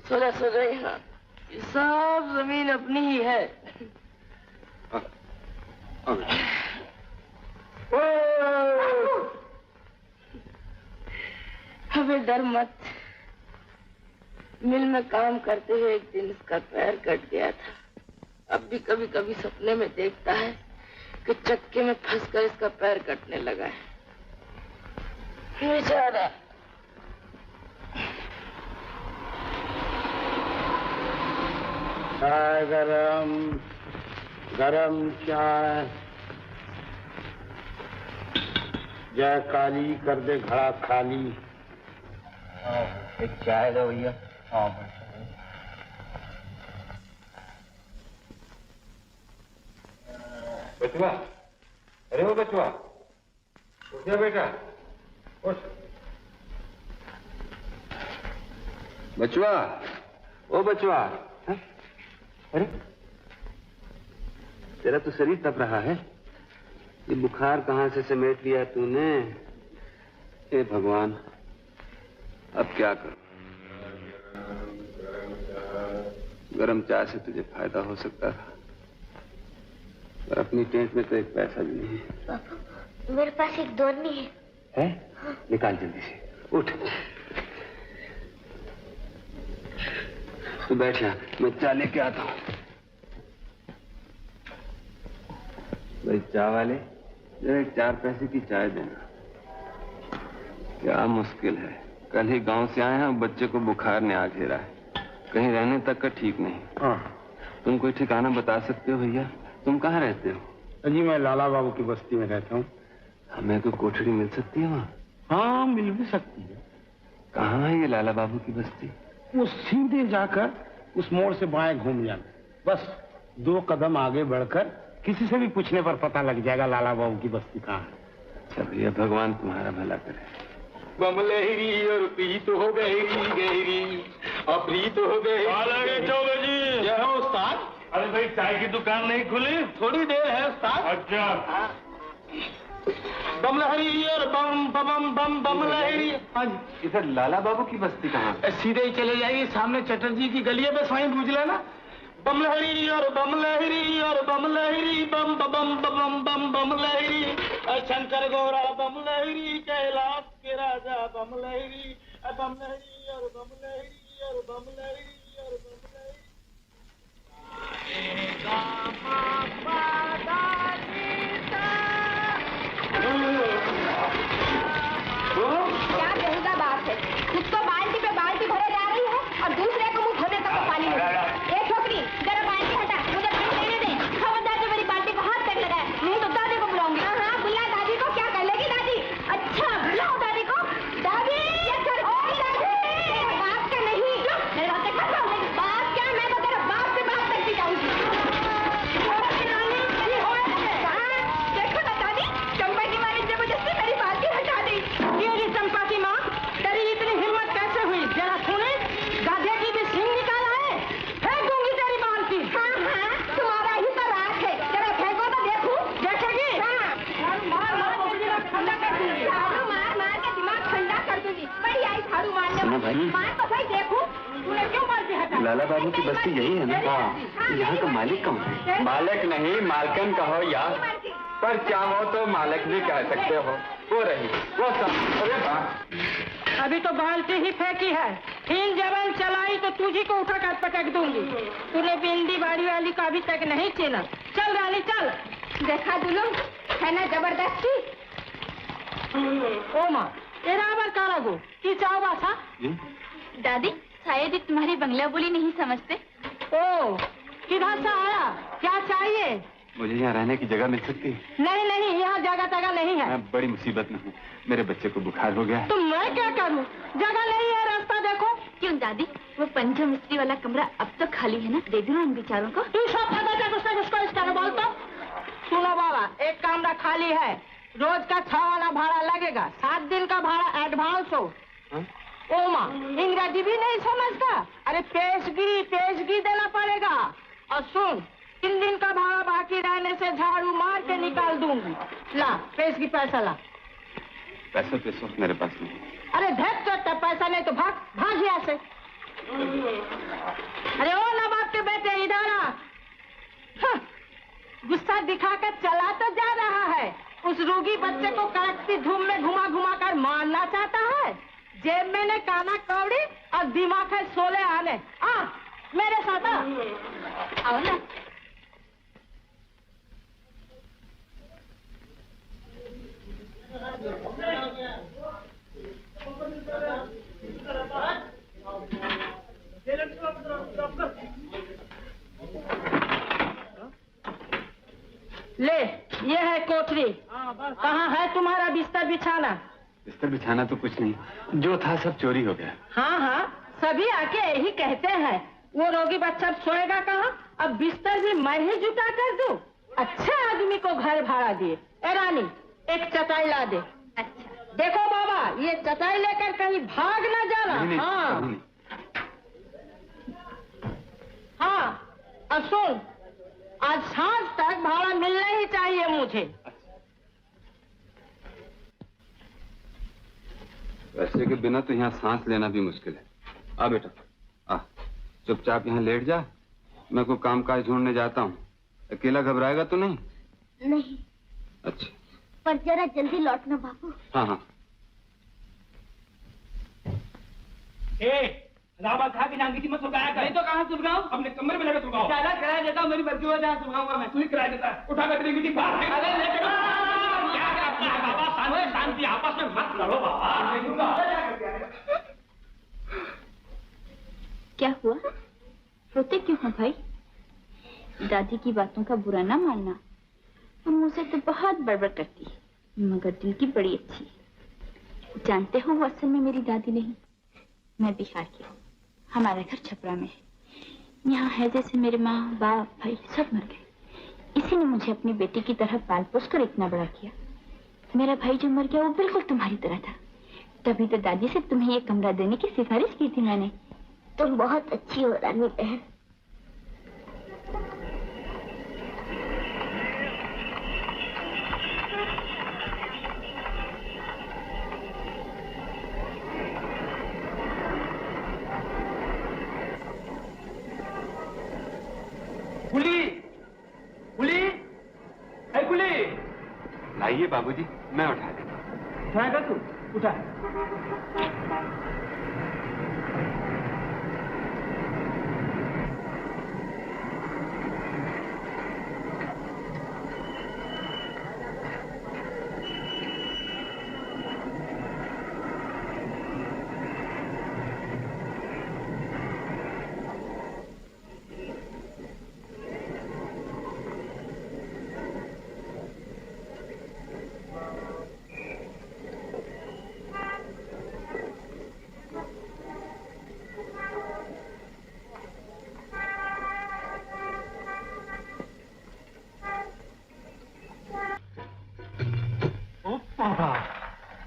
सोचा यहाँ ये सब जमीन अपनी ही है। हमें डर मत, मिल में काम करते हुए एक दिन इसका पैर कट गया था। अब भी कभी कभी सपने में देखता है कि चक्के में फंसकर इसका पैर कटने लगा है। बेचारा। चाय गरम, गरम चाय। जय काली कर दे घड़ा खाली। एक चाय दो भैया। हाँ बचवा, अरे वो बचवा, उठ जा बेटा, उठ। बचवा, ओ बचवा। अरे तेरा तो शरीर तप रहा है, ये बुखार कहाँ से समेट लिया तूने? हे भगवान, अब क्या करूं? गरम चाय से तुझे फायदा हो सकता था, पर अपनी टेंट में तो एक पैसा भी नहीं है। पापा मेरे पास एक दोरनी है। है? निकाल जल्दी से, उठ। तू बैठ यहाँ, मैं चाय लेके आता हूँ। भाई चाय वाले, जरा 4 पैसे की चाय देना। क्या मुश्किल है, कल ही गांव से आए हैं, बच्चे को बुखार ने आ घेरा है, कहीं रहने तक का ठीक नहीं। तुम कोई ठिकाना बता सकते हो भैया? तुम कहाँ रहते हो? जी मैं लाला बाबू की बस्ती में रहता हूँ। हमें कोई कोठड़ी मिल सकती है वहाँ? हाँ मिल भी सकती है। कहाँ है ये लाला बाबू की बस्ती? वो सीधे जाकर उस मोड़ से बाएं घूम जाना, बस 2 कदम आगे बढ़कर किसी से भी पूछने पर पता लग जाएगा लाला बाबू की बस्ती कहाँ है। अच्छा भैया, भगवान तुम्हारा भला करे। बमलहरी और प्रीत हो गहरी, और प्रीत हो गई। जय हो उस्ताद। अरे भाई चाय की दुकान नहीं खुली? थोड़ी देर है उस्ताद। अच्छा। बमलहरी और बम बम बम बमलहरी। इधर लाला बाबू की बस्ती कहाँ? सीधे ही चले जाइए, सामने चटर्जी की गली है, बस वहीं पूछ लेना। बमलहरी और बमलहरी और बमलहरी बम बम बम बम बमलहरी, शंकर गौरा बमलहरी, कैलाश के राजा बमलहरी, बमलहरी और बमलहरी और बमलहरी और बमलहरी। क्या कहूँगा बात है, खुद तो बाल्टी पे बाल्टी भरे जा रही है और दूसरे को मुंह धोने तक पानी नहीं। ए छोकरी, जरा बाल्टी हटा, मुझे पानी लेने दे। खबरदार जो मेरी बाल्टी को हाथ तक लगाए, नहीं तो दादी को बुलाऊंगी। हाँ बुला दादी को। क्या कर लेगी दादी? अच्छा बुलाओ दादी को। दादी बात का नहीं, मेरे बात का बात क्या, मैं तो तेरा बाप से बात करती जाऊंगी। देखो ना दादी, चंपा की माँ ने जबरदस्ती मेरी बाल्टी हटा दी। ये चंपा की माँ, तेरी इतनी हिम्मत कैसे हुई? जरा सुने, गाधे की भी सिंग निकाला है, फेंक दूंगी तेरी बाल्टी। हाँ हाँ तुम्हारा ही तो राज है, जरा फेंको तो देखूं। देखेगी? मार मार के दिमाग ठंडा कर दूंगी। बड़ी आई झाड़ू मारने वाली। मार तो भाई देखूं, तूने क्यों बाल्टी हटा? लाला बाबू की बस्ती यही है ना? हाँ। यहाँ का मालिक कौन है? मालिक नहीं, मालकन कहो यार, पर चाहो तो मालिक भी कह सकते हो। वो रही, वो सब। अरे वाह, अभी तो बाल्टी ही फेंकी है, इन जबन चलाई तो तुझी को उठा कर पटक दूंगी। तूने बिंदी बाड़ी वाली का अभी तक नहीं चला। चल रानी चल। देखा दुलम, है ना जबरदस्ती। ओ माँ, तेरा आवर कारागो की चाव बासा? दादी शायद ही तुम्हारी बंगला बोली नहीं समझते। ओ किधर से आया? क्या चाहिए? मुझे यहाँ रहने की जगह मिल सकती है? नहीं नहीं, यहाँ जगह तगह नहीं है। मैं बड़ी मुसीबत में हूँ, मेरे बच्चे को बुखार हो गया है। तो मैं क्या करूँ? जगह नहीं है, रास्ता देखो। क्यों दादी, वो पंजा मिस्त्री वाला कमरा अब तो खाली है ना, दे दूँ इन बेचारों को? तू सब पता उसको इसका बोल तो। सुनो बाबा, एक कमरा खाली है, रोज का 6 आना भाड़ा लगेगा, 7 दिन का भाड़ा एडवांस हो। ओमा, इंग्रजी भी नहीं समझता? अरे पेशगी देना पड़ेगा। और सुन, 3 दिन का भाड़ा बाकी रहने से झाड़ू मार के निकाल दूंगी। ला पेशगी पैसा ला। पैसा मेरे पास नहीं। अरे धक चोटा, पैसा नहीं तो भाग यहाँ से। अरे ओ नवाब के बेटे, इधर आ। हाँ, गुस्सा दिखाकर चला तो जा रहा है, उस रोगी बच्चे को कड़कती धूम में घुमा कर मारना चाहता है। जेब में ने काना कौड़ी और दिमाग है 16 आने। आ मेरे साथ आओ ना। ले, ये है कोठरी। कहाँ है तुम्हारा बिस्तर बिछाना? बिस्तर बिछाना तो कुछ नहीं, जो था सब चोरी हो गया। हाँ हाँ, सभी आके यही कहते हैं। वो रोगी बच्चा सोएगा कहाँ? अब बिस्तर भी मैं ही जुटा कर दूं? अच्छे आदमी को घर भाड़ा दिए। ए रानी, एक चटाई ला दे। अच्छा। देखो बाबा, ये चटाई लेकर कहीं भाग ना जाना। नहीं, हाँ नहीं। हाँ, अब सुन, आज सांझ तक भाड़ा मिलना ही चाहिए मुझे। पैसे के बिना तो यहाँ सांस लेना भी मुश्किल है। आ बेटा, आ चुपचाप यहाँ लेट जा, मैं कोई काम काज ढूंढने जाता हूँ। अकेला घबराएगा तो नहीं? नहीं। अच्छा, पर जरा जल्दी लौटना बाबू। हाँ हाँ। रावत खा के नांगी की मत सुलगाया कर। नहीं तो कहाँ सुलगाऊं? अपने कमरे में लगा सुलगाओ। ज्यादा किराया देता हूँ, मेरी मर्जी हो जाए सुलगाऊंगा मैं। तू ही किराया देता है, उठा कर तेरी बाहर। अरे बाबा, शांति, आपस में मत लड़ो बाबा। क्या हुआ? रोते क्यों हो भाई? दादी की बातों का बुरा ना मानना, मुझसे तो बहुत बड़बड़ करती है, मगर दिल की बड़ी अच्छी है। जानते हो, वो असल में मेरी दादी नहीं, मैं बिहार की हूँ। हमारा घर छपरा में है। यहाँ है जैसे मेरे माँ बाप भाई सब मर गए। इसी ने मुझे अपनी बेटी की तरह पाल पोस कर इतना बड़ा किया। मेरा भाई जो मर गया वो बिल्कुल तुम्हारी तरह था। तभी तो दादी से तुम्हें ये कमरा देने की सिफारिश की थी मैंने। तुम बहुत अच्छी हो रानी बहन। कुली, लाइए बाबूजी, मैं उठा देता। उठाएगा तू? उठा।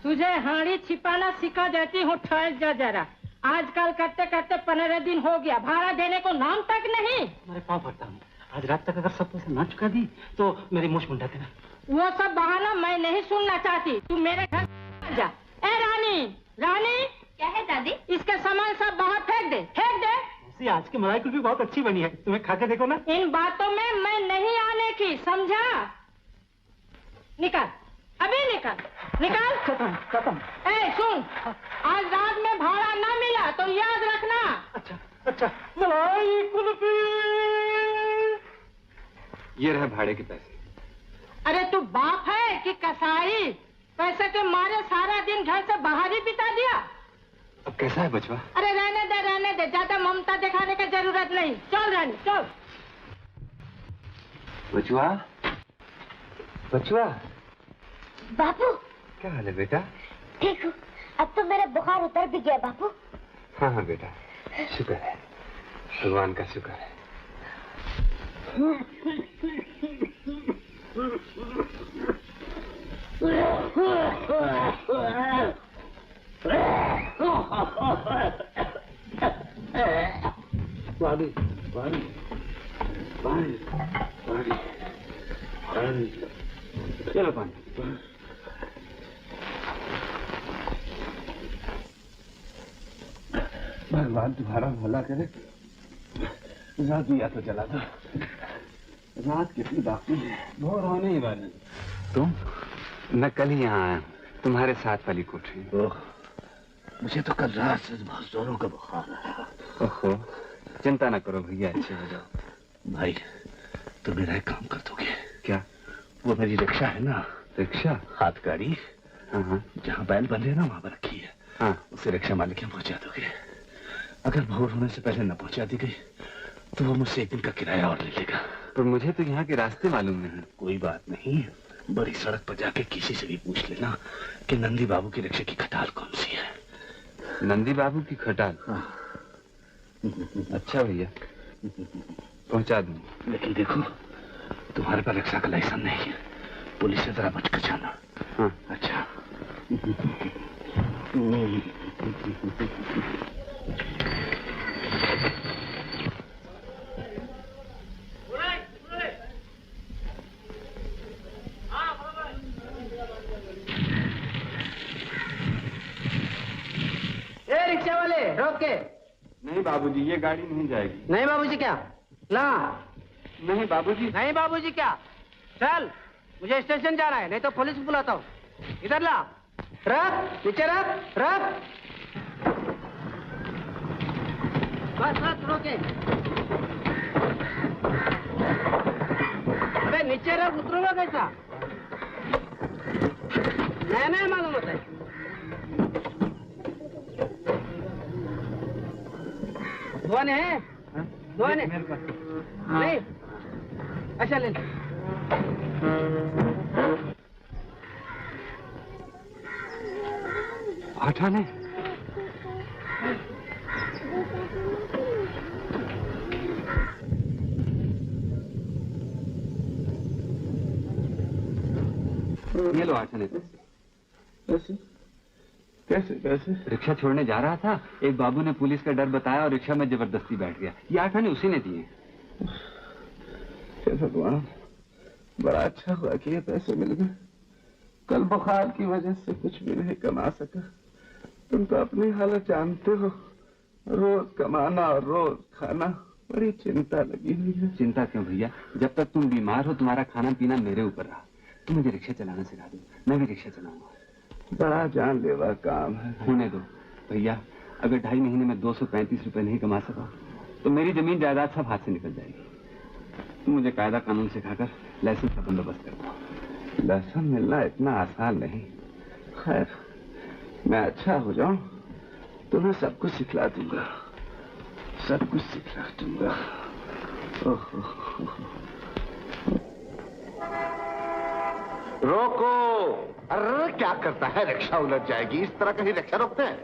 तुझे हाड़ी छिपाना सिखा देती हूँ, ठहर जा जरा। आजकल करते करते 15 दिन हो गया, भाड़ा देने को नाम तक नहीं। मेरे पाँव पड़ता हूँ, आज रात तक अगर सब पैसे ना चुका दी तो मेरी मुझ मुंडा देना। वो सब बहाना मैं नहीं सुनना चाहती, तू मेरे घर जा। ए रानी, रानी। क्या है दादी? इसका सामान सब बाहर फेंक दे, फेंक दे। आज की मलाई कुल्फी बहुत अच्छी बनी है, तुम्हें खा के देखो ना। इन बातों में मैं नहीं आने की, समझा? निकाल, अभी निकाल, निकाल। खत्म। ए सुन, आज रात में भाड़ा ना मिला तो याद रखना। अच्छा। मलाई कुल्फी। ये रहे भाड़े के पैसे। अरे तू बाप है कि कसाई? पैसे के मारे सारा दिन घर से बाहर ही बिता दिया। अब कैसा है बचवा? अरे रहने दे, ज्यादा ममता दिखाने की जरूरत नहीं। चल रानी, चल। बचवा, बचुआ, बापू क्या हाल है बेटा? ठीक हूँ, अब तो मेरा बुखार उतर भी गया बापू। हाँ हाँ बेटा, शुक्र है, भगवान का शुक्र है। पानी पानी पानी पानी पानी, चलो पानी। भगवान तुम्हारा भला करे, रात दिया तो जला था। रात कितनी बाकी है, भोर होने ही वाली। तुम? मैं कल ही यहाँ आया, तुम्हारे साथ वाली कोठरी। मुझे तो कल रात से बहुत जोरों का बुखार है। ओहो, चिंता ना करो भैया, अच्छे हो जाओ। भाई, तुम मेरा एक काम कर दोगे? क्या? वो मेरी रिक्शा है ना, रिक्शा? हाथ गाड़ी, हाँ, जहाँ बैल बंधे हैं ना वहाँ पर रखी है। हाँ, उसे रिक्शा मालिक के पहुँचा दोगे। अगर भोर होने से पहले न पहुँचा दी गई तो वो मुझसे एक दिन का किराया और ले लेगा। पर मुझे तो यहाँ के रास्ते मालूम नहीं। कोई बात नहीं, बड़ी सड़क पर जाके किसी से भी पूछ लेना कि नंदी बाबू की रिक्शे की खटाल कौन सी है। नंदी बाबू की खटाल? हाँ। अच्छा भैया, पहुंचा दूँ। लेकिन देखो, तुम्हारे पास रिक्शा का लाइसेंस नहीं है, पुलिस से जरा बच कर जाना। हाँ। अच्छा। रिक्शा वाले रोक के। नहीं बाबूजी, ये गाड़ी नहीं जाएगी। नहीं बाबूजी क्या? ला। नहीं बाबूजी। नहीं बाबूजी क्या? चल, मुझे स्टेशन जाना है, नहीं तो पुलिस बुलाता हूँ। इधर ला, रख, नीचे रख, रख। बस बस रोके। अबे नीचे रख, उतरूंगा कैसा? नहीं मालूम होता है। धुआं है? धुआं है? मेरे पास नहीं। अच्छा ले। आठाने? ये लो आठाने पैसे। कैसे कैसे? रिक्शा छोड़ने जा रहा था, एक बाबू ने पुलिस का डर बताया और रिक्शा में जबरदस्ती बैठ गया। ये आठाने उसी ने दिए। हे भगवान, बड़ा अच्छा हुआ कि ये पैसे मिल गए। कल बुखार की वजह से कुछ भी नहीं कमा सका। तुम तो अपनी हालत जानते हो, रोज कमाना और रोज खाना, बड़ी चिंता लगी हुई है। चिंता क्यों भैया, जब तक तुम बीमार हो तुम्हारा खाना पीना मेरे ऊपर रहा। तुम मुझे रिक्शा चलाना सिखा दो, मैं भी रिक्शा चलाऊंगा। बड़ा जानलेवा काम है। होने दो भैया, अगर 2.5 महीने में 235 रुपए नहीं कमा सका तो मेरी जमीन जायदाद सब हाथ से निकल जाएगी। तुम मुझे कायदा कानून सिखाकर लाइसेंस का बंदोबस्त कर दो। लाइसेंस मिलना इतना आसान नहीं। खैर, मैं अच्छा हो जाऊं तो मैं सब कुछ सिखला दूंगा, सब कुछ सिखला दूंगा। रोको! अरे क्या करता है, रिक्शा उलट जाएगी। इस तरह कहीं रिक्शा रोकते हैं?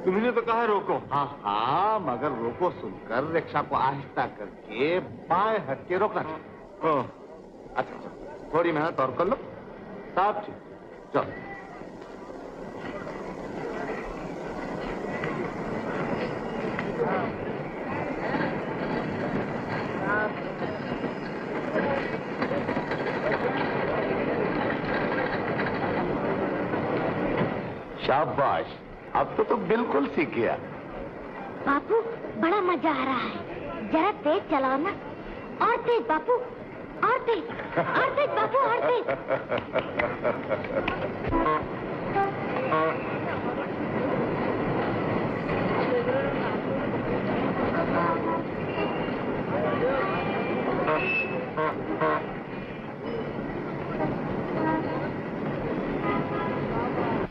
तुमने तो कहा रोको। हाँ हाँ, मगर रोको सुनकर रिक्शा को आहिस्ता करके बाएं हट के रोकना चाहिए। अच्छा अच्छा, थोड़ी मेहनत और कर लो, सब ठीक। चलो। शाबाश, अब तो तुम बिल्कुल सीख गया। बापू, बड़ा मजा आ रहा है। जरा तेज चलाओ ना। और तेज बापू, और तेज, और तेज बापू, और तेज।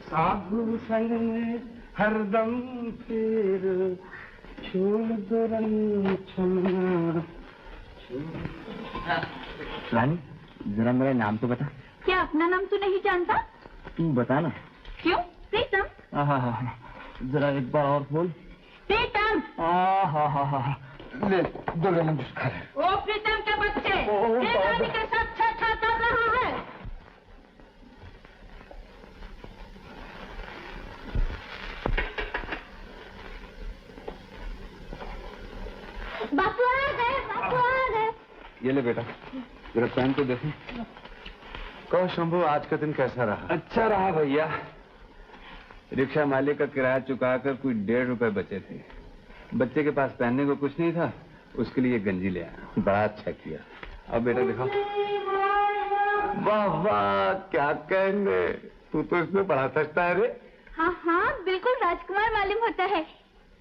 साधु संग में हरदम फिर छोड़ दो रंग छलना। रानी, जरा मेरा नाम तो बता। क्या अपना नाम तू नहीं जानता? तू बता ना। क्यों? प्रीतम। हाँ, जरा एक बार और बोल। प्रीतम। हाँ, ले 2 लेमन जूस खा ले। ओ प्रीतम के बच्चे, ये नानी के साथ छेड़छाड़ कर रहा है। बापू आ गए, बापू आ गए। ये ले बेटा, जरा पहन के देखो। कहो शंभू, आज का दिन कैसा रहा? अच्छा रहा भैया। रिक्शा मालिक का किराया चुकाकर कोई 1.5 रुपए बचे थे। बच्चे के पास पहनने को कुछ नहीं था, उसके लिए गंजी ले आया। बड़ा अच्छा किया। अब बेटा दिखाओ। वाह वाह, क्या कहने, तू तो इसमें बड़ा सस्ता है रे। हाँ हाँ, बिल्कुल राजकुमार मालूम होता है।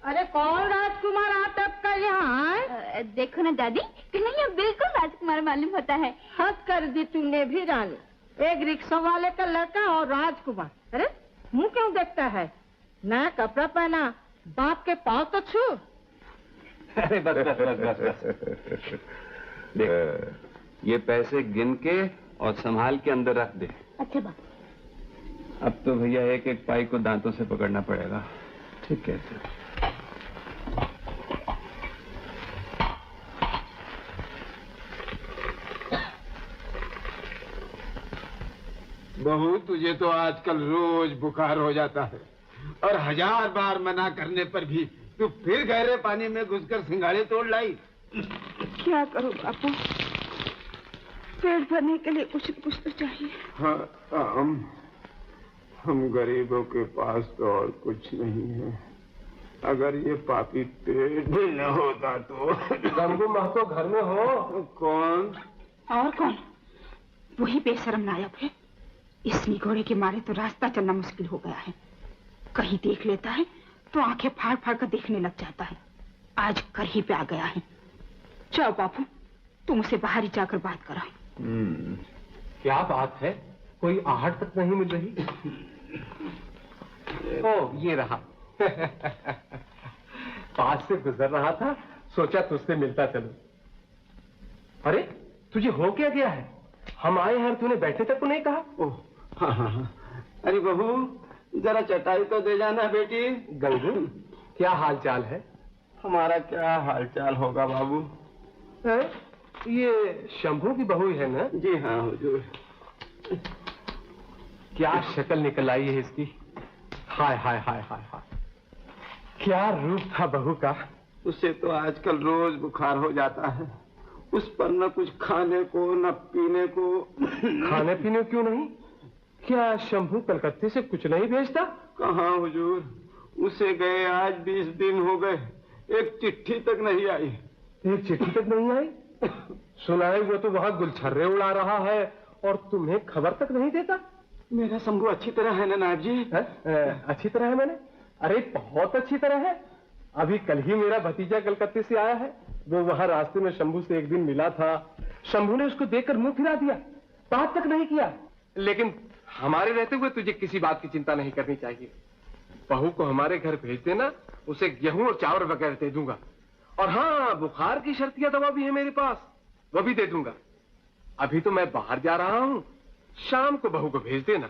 अरे कौन राजकुमार आप का यहाँ है? देखो ना दादी, कन्हैया बिल्कुल राजकुमार मालूम होता है। हद कर दी तूने भी रानी। एक रिक्शा वाले का लड़का और राजकुमार। अरे मुंह क्यों देखता है? नया कपड़ा पहना, बाप के पाँव तो छू। अरे बस। देख, ये पैसे गिन के और संभाल के अंदर रख दे। अच्छा बाप। अब तो भैया एक एक पाई को दांतों से पकड़ना पड़ेगा। ठीक है। बहू, तुझे तो आजकल रोज बुखार हो जाता है और 1000 बार मना करने पर भी तू फिर गहरे पानी में घुसकर सिंघाड़े तोड़ लाई। क्या करूं बापू, पेट भरने के लिए कुछ तो चाहिए। हाँ, हम गरीबों के पास तो और कुछ नहीं है। अगर ये पापी पेट भी न होता तो। गंगू महतो घर में हो? कौन? और कौन? वही बेशरम नायक है। इस निगोड़े के मारे तो रास्ता चलना मुश्किल हो गया है। कहीं देख लेता है तो आंखें फाड़ फाड़ कर देखने लग जाता है। आज कर ही पे आ गया है। जाओ बापू, तुम उसे बाहर ही जाकर बात कराओ। क्या बात है? कोई आहट तक नहीं मिल रही। ओ, ये रहा। पास से गुजर रहा था, सोचा तुझसे मिलता चलूं। अरे तुझे हो क्या गया है? हम आए हैं, तूने बैठने तक को नहीं कहा। ओह, हाँ। अरे बहू, जरा चटाई तो दे जाना बेटी। गंगू, क्या हाल चाल है? हमारा क्या हाल चाल होगा बाबू? ये शंभू की बहू है ना? जी हाँ हुजूर। क्या शक्ल निकल आई है इसकी। हाय हाय हाय हाय हाय, क्या रूप था बहू का। उसे तो आजकल रोज बुखार हो जाता है। उस पर न कुछ खाने को न पीने को। खाने पीने क्यों नहीं? क्या शंभू कलकत्ते से कुछ नहीं भेजता? कहाँ हुजूर, उसे गए आज 20 दिन हो गए, एक चिट्ठी तक नहीं आई। एक चिट्ठी तक नहीं आई? सुनाए वो तो वहाँ गुलछर्रे उड़ा रहा है और तुम्हें खबर तक नहीं देता। मेरा शंभू अच्छी तरह है ना नायब जी? अच्छी तरह है मैंने? अरे बहुत अच्छी तरह है। अभी कल ही मेरा भतीजा कलकत्ते से आया है। वो वहाँ रास्ते में शंभू से एक दिन मिला था। शंभू ने उसको देखकर मुंह फिरा दिया, बात तक नहीं किया। लेकिन हमारे रहते हुए तुझे किसी बात की चिंता नहीं करनी चाहिए। बहू को हमारे घर भेज देना, उसे गेहूं और चावल वगैरह दे दूंगा। और हाँ, बुखार की शर्तिया दवा भी है मेरे पास, वो भी दे दूंगा। अभी तो मैं बाहर जा रहा हूँ, शाम को बहू को भेज देना।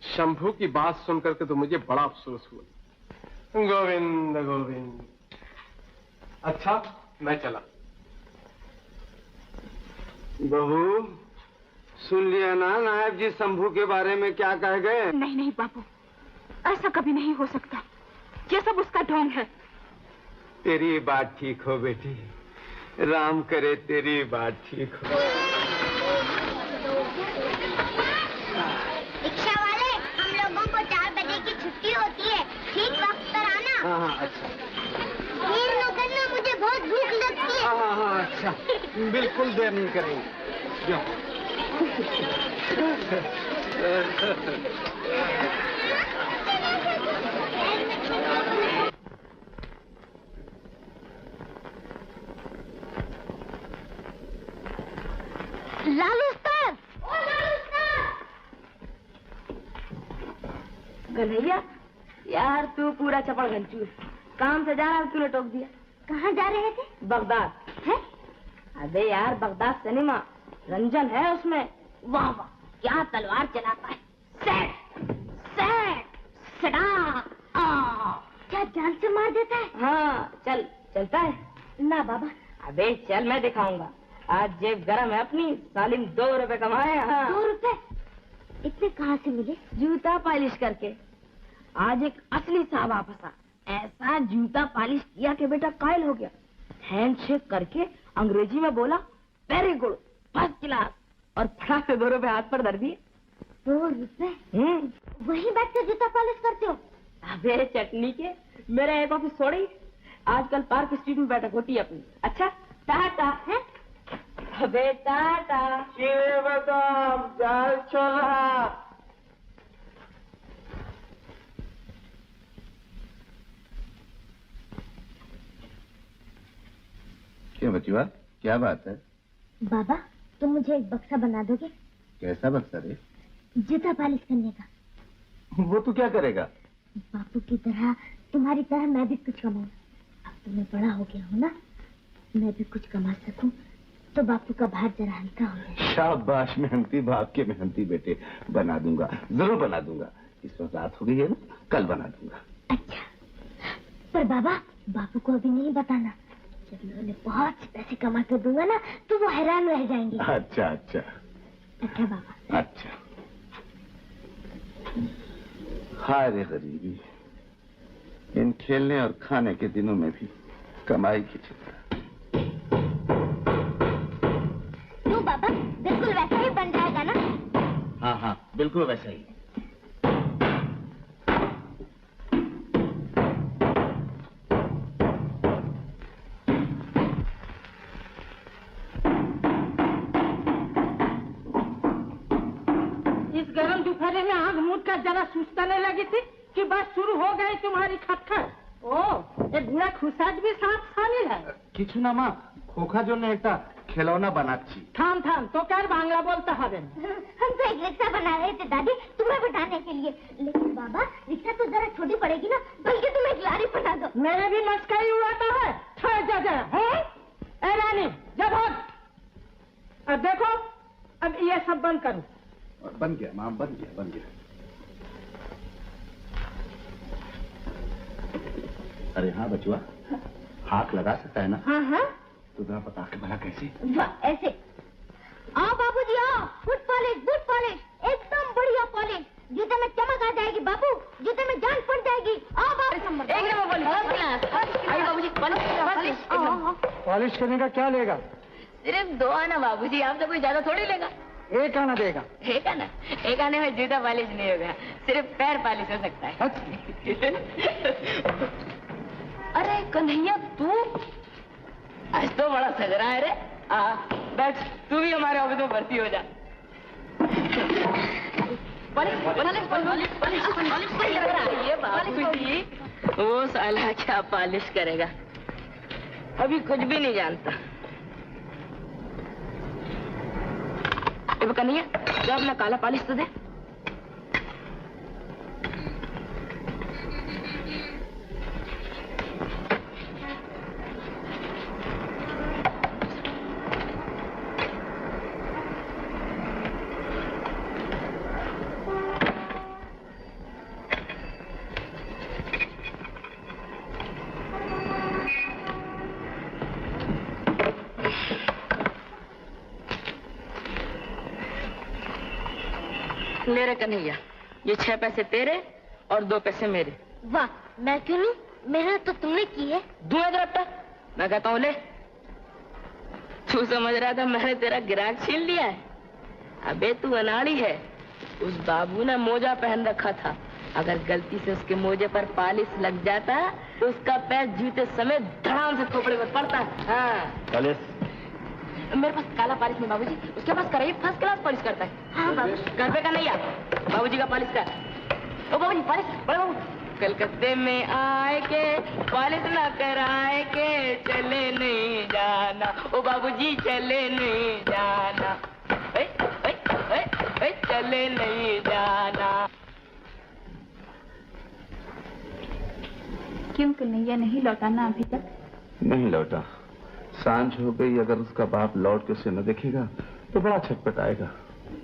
शंभू की बात सुनकर के तो मुझे बड़ा अफसोस हुआ। गोविंद गोविंद। अच्छा, मैं चला। बहू, सुन लिया ना नायब जी शंभू के बारे में क्या कह गए? नहीं नहीं बाबू, ऐसा कभी नहीं हो सकता। ये सब उसका ढोंग है। तेरी बात ठीक हो बेटी, राम करे तेरी बात ठीक हो। रिक्शा वाले, हम लोगों को 4 बजे की छुट्टी होती है, ठीक वक्त पर आना। हाँ अच्छा। देर न करना, मुझे बहुत भूख लगती है। हाँ अच्छा, बिल्कुल देर नहीं करेंगे। जाओ। लालू उस्ताद! ओ लालू उस्ताद! कन्हैया, यार तू पूरा चपड़ घंचू। काम से जा रहा तूने टोक दिया। कहाँ जा रहे थे? बगदाद। है? अबे यार, बगदाद सिनेमा। रंजन है उसमें। वाह वाह, क्या तलवार चलाता है। सेट सेट सड़ा। क्या जान से मार देता है? हाँ, चलता है ना बाबा। अबे चल, मैं दिखाऊंगा। आज जेब गरम है अपनी, सालिम 2 रुपए कमाए। हाँ। 2 रुपए? इतने कहाँ से मिले? जूता पॉलिश करके। आज एक असली साहबा फंसा, ऐसा जूता पॉलिश किया कि बेटा कायल हो गया। हैंडशेक करके अंग्रेजी में बोला वेरी गुड, फर्स्ट क्लास, और फटाक से 2 रुपए हाथ पर धर दिए। 2 रुपए? वही बैठ कर जूता पॉलिश करते हो? अबे चटनी के, मेरा एक ऑफिस छोड़ी, आजकल पार्क स्ट्रीट में बैठक होती है अपनी। अच्छा टाटा है? अबे टाटा। जाल चला। क्या बचुआ, क्या बात है? बाबा, तुम मुझे एक बक्सा बना दोगे? कैसा बक्सा रे? जूता पॉलिश करने का। वो तू क्या करेगा? बापू की तरह, तुम्हारी तरह मैं भी कुछ कमाऊं। अब तो मैं बड़ा हो गया हूँ ना, मैं भी कुछ कमा सकूं तो बापू का भार जरा हल्का हो जाए। शाबाश मेहनती बाप के मेहनती बेटे, बना दूंगा, जरूर बना दूंगा। इस वक्त रात हो गई है ना, कल बना दूंगा। अच्छा, पर बाबा बापू को अभी नहीं बताना। जब मैं उन्हें बहुत से पैसे कमा कर दूंगा ना, तो वो हैरान रह जाएंगे। अच्छा अच्छा अच्छा बाबा। अच्छा। हाय रे गरीबी, इन खेलने और खाने के दिनों में भी कमाई की चिंता। तो बाबा बिल्कुल वैसा ही बन जाएगा ना? हाँ हाँ, बिल्कुल वैसा ही। इस गर्म दोपहर में आग मूड का जरा सुस्ताने लगी थी कि बस शुरू हो गई तुम्हारी खटखट। ओ, ये बुरा खुशाज भी साथ शामिल है। किछु ना माँ, खोखा जो ने एक खिलौना बनाची। थाम तो क्या बांग्ला बोलता है? हम तो एक रिक्शा बना रहे थे दादी, तुम्हें बिठाने के लिए। लेकिन बाबा रिक्शा तो जरा छोटी पड़ेगी ना, बल्कि तुम एक लारी बना दो। मेरे भी मस्का ही उड़ाता है। ए रानी, जब अब देखो, अब ये सब बंद करो। बन गया माँ, बन गया। अरे हाँ बचुआ, हाथ लगा सकता है ना? हाँ। तो जरा बता के भला कैसे? वाह, ऐसे। आओ बाबूजी आओ, बूट पॉलिश, एकदम बढ़िया पॉलिश। जूते में चमक आ जाएगी बाबू, जूते में जान पड़ जाएगी। आओ बाबू। एक नंबर बाबूजी, पॉलिश करने का क्या लेगा? सिर्फ 2 आना बाबूजी, आपसे कोई ज्यादा थोड़ी लेगा। 1 आना देगा। 1 आना? 1 आने में जूता पॉलिश नहीं होगा, सिर्फ पैर पॉलिश हो सकता है। अरे कन्हैया, तू आज तो बड़ा सज रहा है रे। बैठ, तू भी हमारे ऑफिस में भर्ती हो जा। ये बाबूजी, वो साला क्या पॉलिश करेगा, अभी कुछ भी नहीं जानता। कन्हैया, जब अपना काला पॉलिश तो दे। ले रे कन्हैया, ये 6 पैसे तेरे और 2 पैसे मेरे। वाह, मैं क्यों नहीं? मेहनत तो तुमने की है। दूं इधर अब तक, मैं कहता हूँ ले। तू समझ रहा था मैंने तेरा गिराक छीन लिया है? अबे तू अनाड़ी है। उस बाबू ने मोजा पहन रखा था, अगर गलती से उसके मोजे पर पॉलिश लग जाता तो उसका पैर जूते समेत धड़ाम से खोपड़े पर पड़ता। हाँ, मेरे पास काला पॉलिश नहीं बाबूजी, उसके पास कराई फर्स्ट क्लास पॉलिश करता है। हाँ बाबू, घर पे का नहीं आ, बाबूजी का पॉलिश कर। ओ बाबूजी पॉलिश, बड़े बाबू। कलकत्ते में आए के पॉलिश ना कराए के चले नहीं जाना, ओ बाबूजी चले नहीं जाना, ओए, ओए, ओए, ओए, चले नहीं जाना। क्यों कन्हैया नहीं लौटाना अभी तक? नहीं लौटा। सांझ हो गई, अगर उसका बाप लौट के उसे न देखेगा तो बड़ा छटपटाएगा।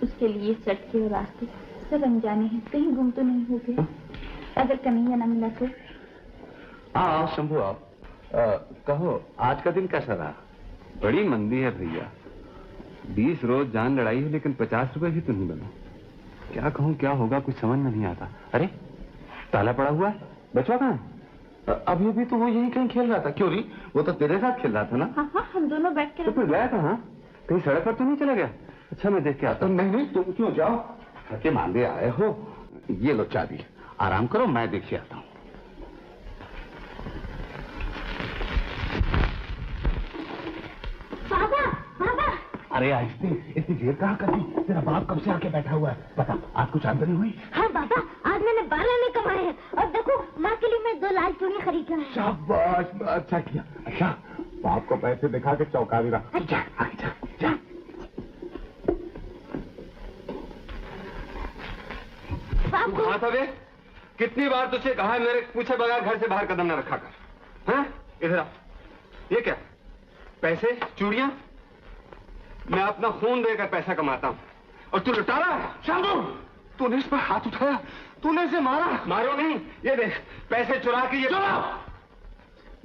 उसके लिए सड़कें और रास्ते सब अनजाने हैं, कहीं गुम तो नहीं हो गया? अगर कन्हैया ना मिला तो? आओ शंभू आओ। कहो आज का दिन कैसा रहा? बड़ी मंदी है भैया। 20 रोज जान लड़ाई है लेकिन 50 रुपए भी तो नहीं बना। क्या कहूँ क्या होगा कुछ समझ में नहीं आता। अरे ताला पड़ा हुआ है, बचवा कहाँ है? अभी भी तो वो यहीं कहीं खेल रहा था। क्यों री? वो तो तेरे साथ खेल रहा था ना? हाँ, हम दोनों बैठ के। तो फिर गया कहाँ? कहीं सड़क पर तो नहीं चला गया? अच्छा मैं देख के आता हूँ। नहीं तुम क्यों जाओ, थके मांदे आए हो। ये लो चाबी, आराम करो, मैं देख के आता हूँ। अरे आहिस्ते, इतनी देर कहाँ कर दी? तेरा बाप कब से आके बैठा हुआ है? बता, आज कुछ आमदनी हुई? हाँ बाबा, आज मैंने 12 आने कमाए हैं और देखो माँ के लिए मैं 2 लाल चूड़ी खरीद रहा हूँ। शाबाश, अच्छा किया। अच्छा बाप को पैसे दिखा के चौंका देगा। जा आगे जा, जा। बाबू कहाँ था बे? कितनी बार तुझे कहा है मेरे पूछे बगैर घर से बाहर कदम न रखा कर। हैं? इधर आ। ये क्या? पैसे, चूड़ियां? मैं अपना खून देकर पैसा कमाता हूँ और तू लुटा रहा है। शंभू, तूने इस पर हाथ उठाया, तूने इसे मारा। मारो नहीं, ये देख पैसे चुरा के ये।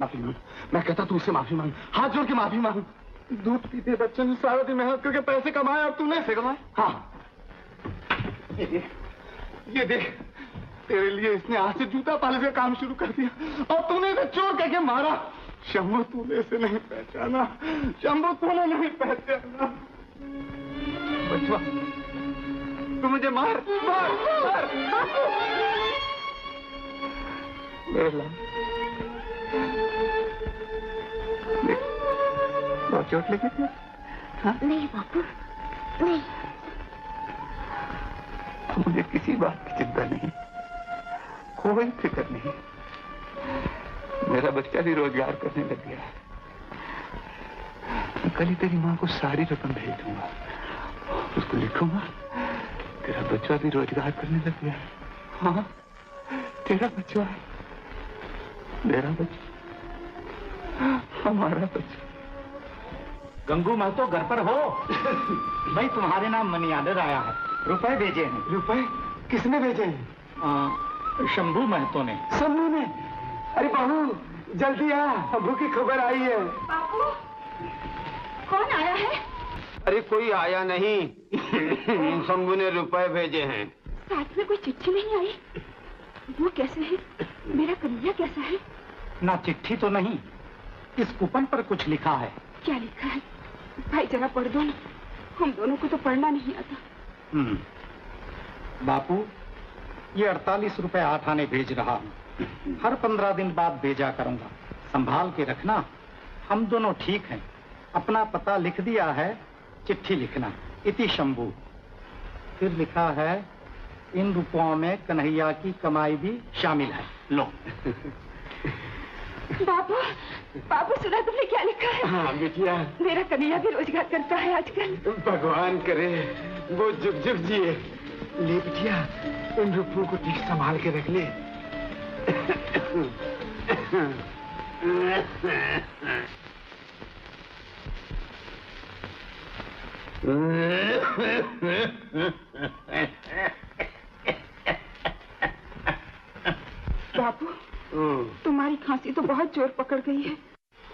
माफी मांग, मैं कहता तू इससे माफी मांग, हाथ जोड़ के माफी मांग। दूध पीते बच्चे ने सारा दिन मेहनत करके पैसे कमाए और तूने इसे कमाए। हाँ ये देख तेरे लिए इसने आज से जूता पालिश का काम शुरू कर दिया और तूने इसे चोर करके मारा। शंभू तूने इसे नहीं पहचाना, शंभू तूने नहीं पहचाना। बचवा तू मुझे मार मार मार। मेरे लाल बहुत चोट लगी थी? हाँ? नहीं बापू नहीं। मुझे किसी बात की चिंता नहीं, कोई फिक्र नहीं। मेरा बच्चा भी रोजगार करने लग गया है। कल ही तेरी माँ को सारी रकम भेज दूंगा, उसको लिखूंगा तेरा बच्चा भी रोजगार करने लग गया है। हाँ तेरा बच्चा है, मेरा बच्चा, हमारा बच्चा। गंगू महतो घर पर हो? भाई तुम्हारे नाम मनी ऑर्डर आया है, रुपए भेजे हैं। रुपए किसने भेजे हैं? शंभू महतो ने। शंभू ने? अरे बहू जल्दी आ, शंभू की खबर आई है। बापू कौन आया है? अरे कोई आया नहीं, शंभू ने रुपए भेजे हैं। साथ में कोई चिट्ठी नहीं आई? वो कैसे है? मेरा कन्हैया कैसा है? ना चिट्ठी तो नहीं, इस कूपन पर कुछ लिखा है। क्या लिखा है? भाई जरा पढ़ दो ना, हम दोनों को तो पढ़ना नहीं आता। बापू ये 48 रुपए 8 आने भेज रहा हूँ, हर 15 दिन बाद भेजा करूंगा, संभाल के रखना। हम दोनों ठीक हैं। अपना पता लिख दिया है, चिट्ठी लिखना। इति शंभू। फिर लिखा है इन रुपयों में कन्हैया की कमाई भी शामिल है। लो। बाबू बाबू सुना तुमने क्या लिखा है? हाँ बिटिया, मेरा कन्हैया भी रोजगार करता है आजकल। भगवान करे वो जुग जुग जिए। ले बिटिया, इन रुपयों को ठीक संभाल के रख ले। बापू तुम्हारी खांसी तो बहुत जोर पकड़ गई है,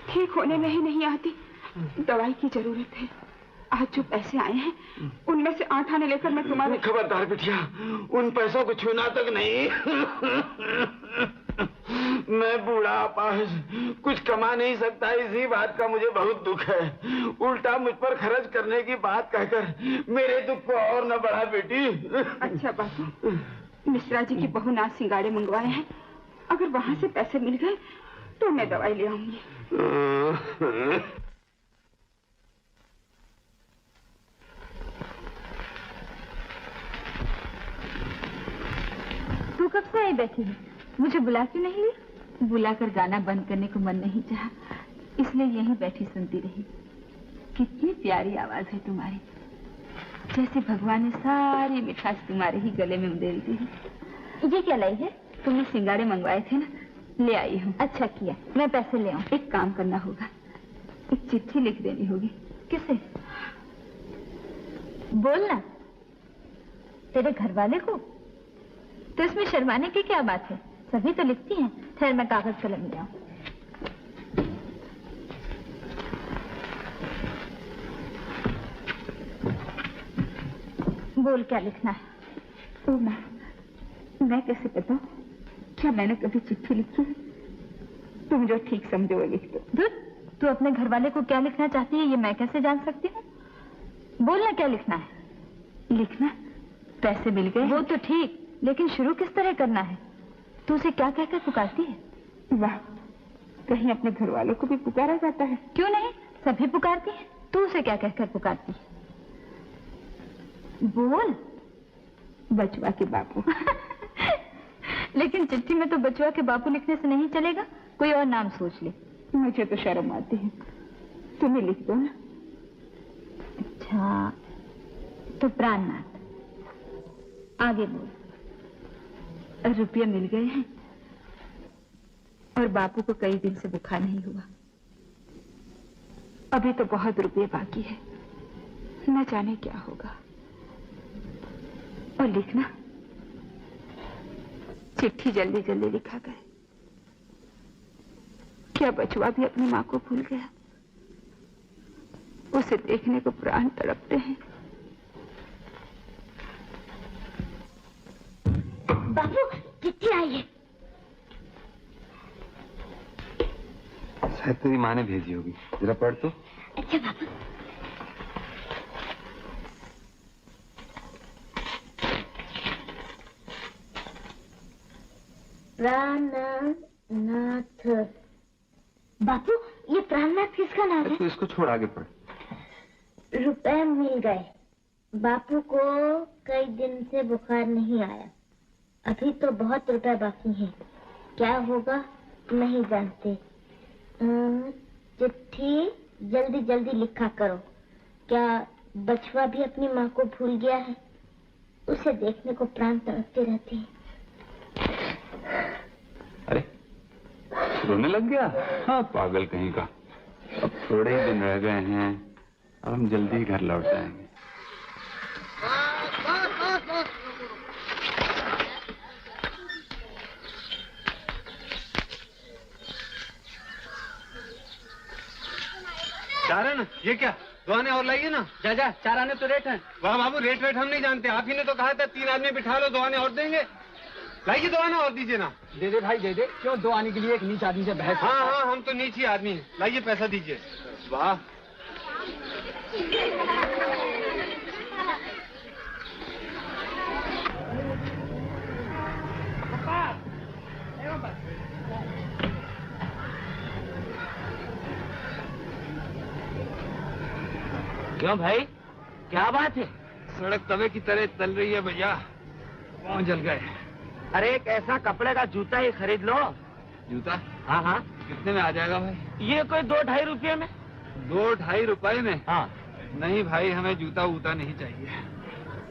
ठीक होने में ही नहीं आती। दवाई की जरूरत है। आज जो पैसे आए हैं उनमें से 8 आने लेकर मैं तुम्हारे। खबरदार बिटिया, उन पैसों को छूना तक नहीं। मैं बूढ़ा अपाहिज कुछ कमा नहीं सकता, इसी बात का मुझे बहुत दुख है। उल्टा मुझ पर खर्च करने की बात कहकर मेरे दुख को और न बढ़ा बेटी। अच्छा बापू, मिश्रा जी की बहू नाच सिंगाड़े मंगवाए हैं, अगर वहां से पैसे मिल गए तो मैं दवाई ले आऊंगी। तू कब से आई बैठी है? मुझे बुला क्यों नहीं ली? बुलाकर गाना बंद करने को मन नहीं चाहा, इसलिए यहीं बैठी सुनती रही। कितनी प्यारी आवाज है तुम्हारी, जैसे भगवान ने सारी मिठास तुम्हारे ही गले में उधेल दी है। ये क्या लाई है? तुमने सिंगाड़े मंगवाए थे ना, ले आई हूँ। अच्छा किया, मैं पैसे ले आऊँ। एक काम करना होगा, एक चिट्ठी लिख देनी होगी। किसे? बोलना। तेरे घर वाले को? तो इसमें शर्माने की क्या बात है? सभी तो लिखती हैं। ठहर मैं कागज कलम ले आऊं। बोल क्या लिखना है? मैं कैसे बताऊं? क्या मैंने कभी चिट्ठी लिखी है? तुम जो ठीक समझो वो लिख दो। तू अपने घर वाले को क्या लिखना चाहती है ये मैं कैसे जान सकती हूँ? बोलना क्या लिखना है? लिखना पैसे मिल गए। वो तो ठीक, लेकिन शुरू किस तरह करना है? तू उसे क्या कहकर पुकारती है? वाह, कहीं अपने घर वालों को भी पुकारा जाता है? क्यों नहीं, सभी पुकारती है। तू उसे क्या कहकर पुकारती है? बोल। बचवा के बापू। लेकिन चिट्ठी में तो बचवा के बापू लिखने से नहीं चलेगा, कोई और नाम सोच ले। मुझे तो शर्म आती है, तुम्हें लिख दो ना। अच्छा, तो प्राणनाथ। आगे बोल। रुपये मिल गए हैं और बापू को कई दिन से बुखार नहीं हुआ। अभी तो बहुत रुपये बाकी है, न जाने क्या होगा। और लिखना, चिट्ठी जल्दी जल्दी लिखा करे। क्या बचवा भी अपनी माँ को भूल गया? उसे देखने को प्राण तड़पते हैं। बाबू, चिट्ठी आई है। शायद तेरी माँ ने भेजी होगी, जरा पढ़ तो। अच्छा बाबू। प्राणनाथ। बापू, ये प्राणनाथ किसका नाम है? तू इसको छोड़, आगे पढ़। रुपए मिल गए, बापू को कई दिन से बुखार नहीं आया। अभी तो बहुत रुपए बाकी हैं, क्या होगा नहीं जानते। चिट्ठी जल्दी जल्दी लिखा करो। क्या बचवा भी अपनी माँ को भूल गया है? उसे देखने को प्राण तड़पते रहते हैं। अरे रोने लग गया? हाँ, पागल कहीं का। अब थोड़े ही दिन रह गए हैं, अब हम जल्दी ही घर लौट जाएंगे। चारण, ये क्या? 2 आने और लाइए ना। जा जा, 4 आने तो रेट है। वाह बाबू, रेट वेट हम नहीं जानते, आप ही ने तो कहा था 3 आदमी बिठा लो, 2 आने और देंगे। लाइए 2 आने और दीजिए ना। दे दे भाई, दे दे। क्यों 2 आने के लिए एक नीच आदमी से बहस? हाँ, हम तो नीची आदमी हैं। लाइए पैसा दीजिए। वाह, क्यों भाई, क्या बात है? सड़क तवे की तरह तल रही है भैया, पाँव जल गए। अरे एक ऐसा कपड़े का जूता ही खरीद लो। जूता? हाँ हाँ। कितने में आ जाएगा भाई? ये कोई 2-2.5 रुपये में। 2-2.5 रुपए में? हाँ। नहीं भाई, हमें जूता वूता नहीं चाहिए,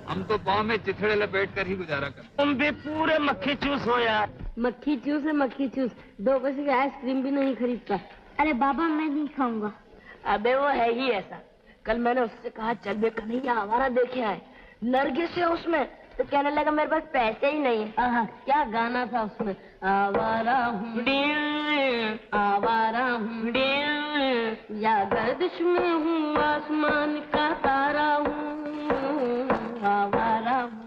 हम तो पाँव में चिथड़े लपेट कर ही गुजारा कर। तुम भी पूरे मक्खी चूस हो यार। मक्खी चूस है मक्खी चूस, 2 पैसे की आइसक्रीम भी नहीं खरीदता। अरे बाबा, मैं नहीं खाऊंगा। अबे वो है ही ऐसा। कल मैंने उससे कहा चल बे कन्हैया हमारा देखे आए, नरगिस है उसमें, तो कहने लगा मेरे पास पैसे ही नहीं है। क्या गाना था उसमें, आवारा हूँ आवारा हूँ, या गर्दिश में हूँ आसमान का तारा हूँ, आवारा हूँ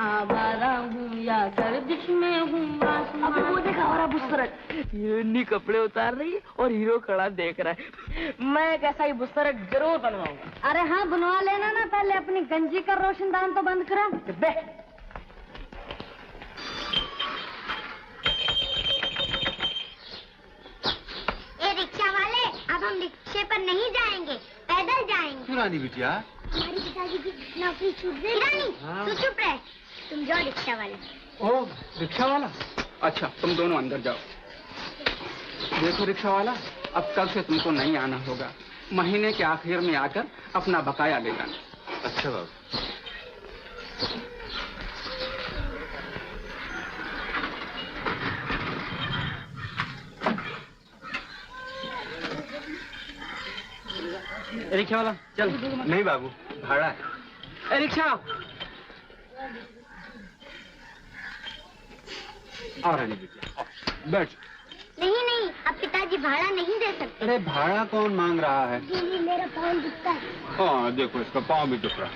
आवारा हूँ, या गर्दिश में हूँ आसमान। अभी वो देखा हमारा बुस्सरट, ये इन्हीं कपड़े उतार रही है और हीरो खड़ा देख रहा है। मैं एक ऐसा ही बुस्सरट जरूर बनवाऊंगा। अरे हाँ, बनवा लेना ना, पहले अपनी गंजी का रोशनदान तो बंद करा। बे ए रिक्शा वाले, अब हम रिक्शे पर नहीं जाएंगे, पैदल जाएंगे। क्यों रानी बिटिया? हमारी पिताजी की नौकरी छूट गई। रानी, तू चुप रह, तुम जाओ रिक्शा वाले। ओ, रिक्शा वाला? अच्छा, तुम दोनों अंदर जाओ। देखो रिक्शा वाला, अब कल से तुमको नहीं आना होगा, महीने के आखिर में आकर अपना बकाया ले जाना। अच्छा बाबू। रिक्शा वाला चल। नहीं बाबू, भाड़ा है। रिक्शा और रानी बिटिया बैठ। नहीं नहीं, अब पिताजी भाड़ा नहीं दे सकते। अरे भाड़ा कौन मांग रहा है? जी, मेरा पाँव दुखता है। हाँ देखो, इसका पाँव भी दुख रहा है।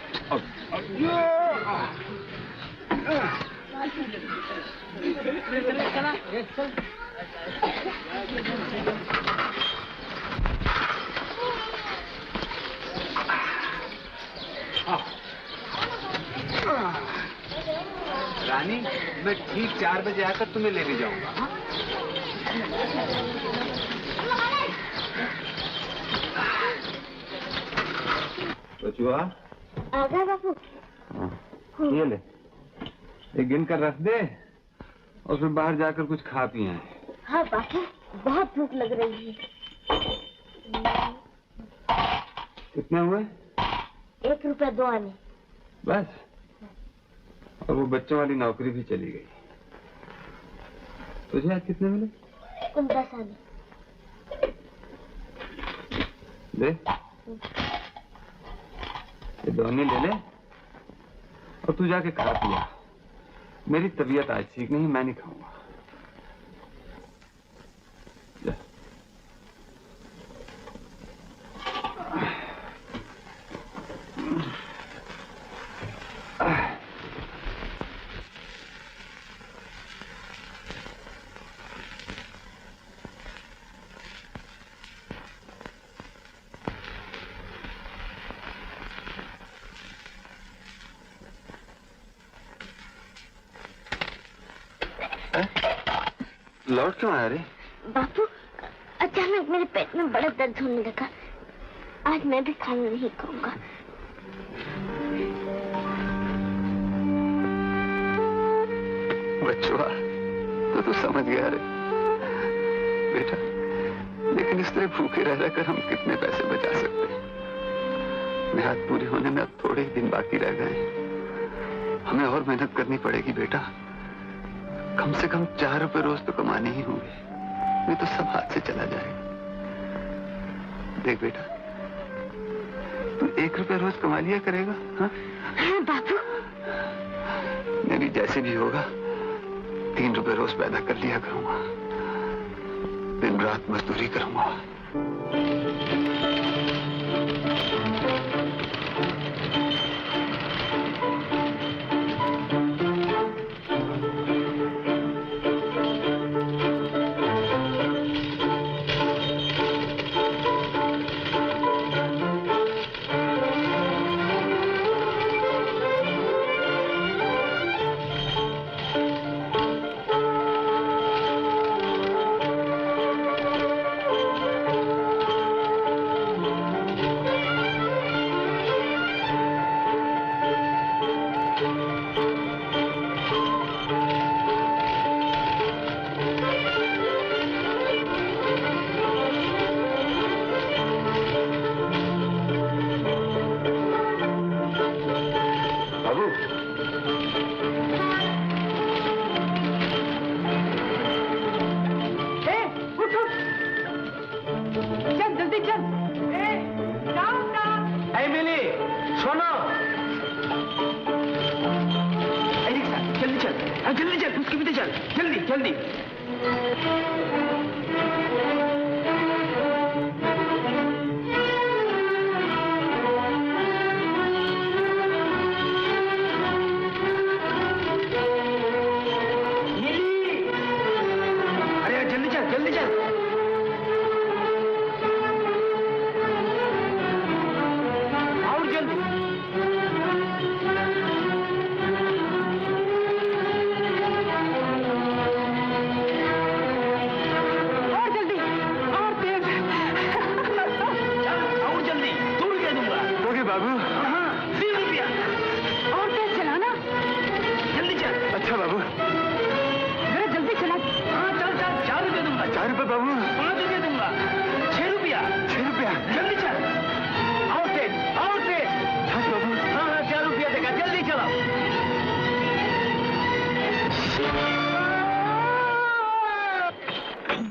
रानी, मैं ठीक 4 बजे आकर तुम्हें लेने जाऊंगा। हाँ? बचुआ आ गया बापू। ये ले, एक गिन कर रख दे और फिर बाहर जाकर कुछ खा पी आए। हाँ बापू, बहुत भूख लग रही है। कितने हुए? 1 रुपया 2 आने। बस? और वो बच्चों वाली नौकरी भी चली गई। तुझे आज कितने मिले? 10 आने। ले, ये दोनों ले ले और तू जाके खा पिया। मेरी तबीयत आज ठीक नहीं, मैं नहीं खाऊंगा। लौट क्यों आया रे? बापू, अचानक मेरे पेट में बड़ा दर्द होने लगा। आज मैं भी खाना नहीं खाऊंगा। बच्चुआ, तो समझ गया रे बेटा, लेकिन इस तरह भूखे रह रहकर हम कितने पैसे बचा सकते हैं? मेहनत पूरी होने में अब थोड़े ही दिन बाकी रह गए। हमें और मेहनत करनी पड़ेगी बेटा। कम से कम 4 रुपए रोज तो कमाने ही होंगे, नहीं तो सब हाथ से चला जाएगा। देख बेटा, तू 1 रुपया रोज कमा लिया करेगा। हाँ बापू। मैं भी जैसे भी होगा 3 रुपए रोज पैदा कर लिया करूंगा। दिन रात मजदूरी करूंगा।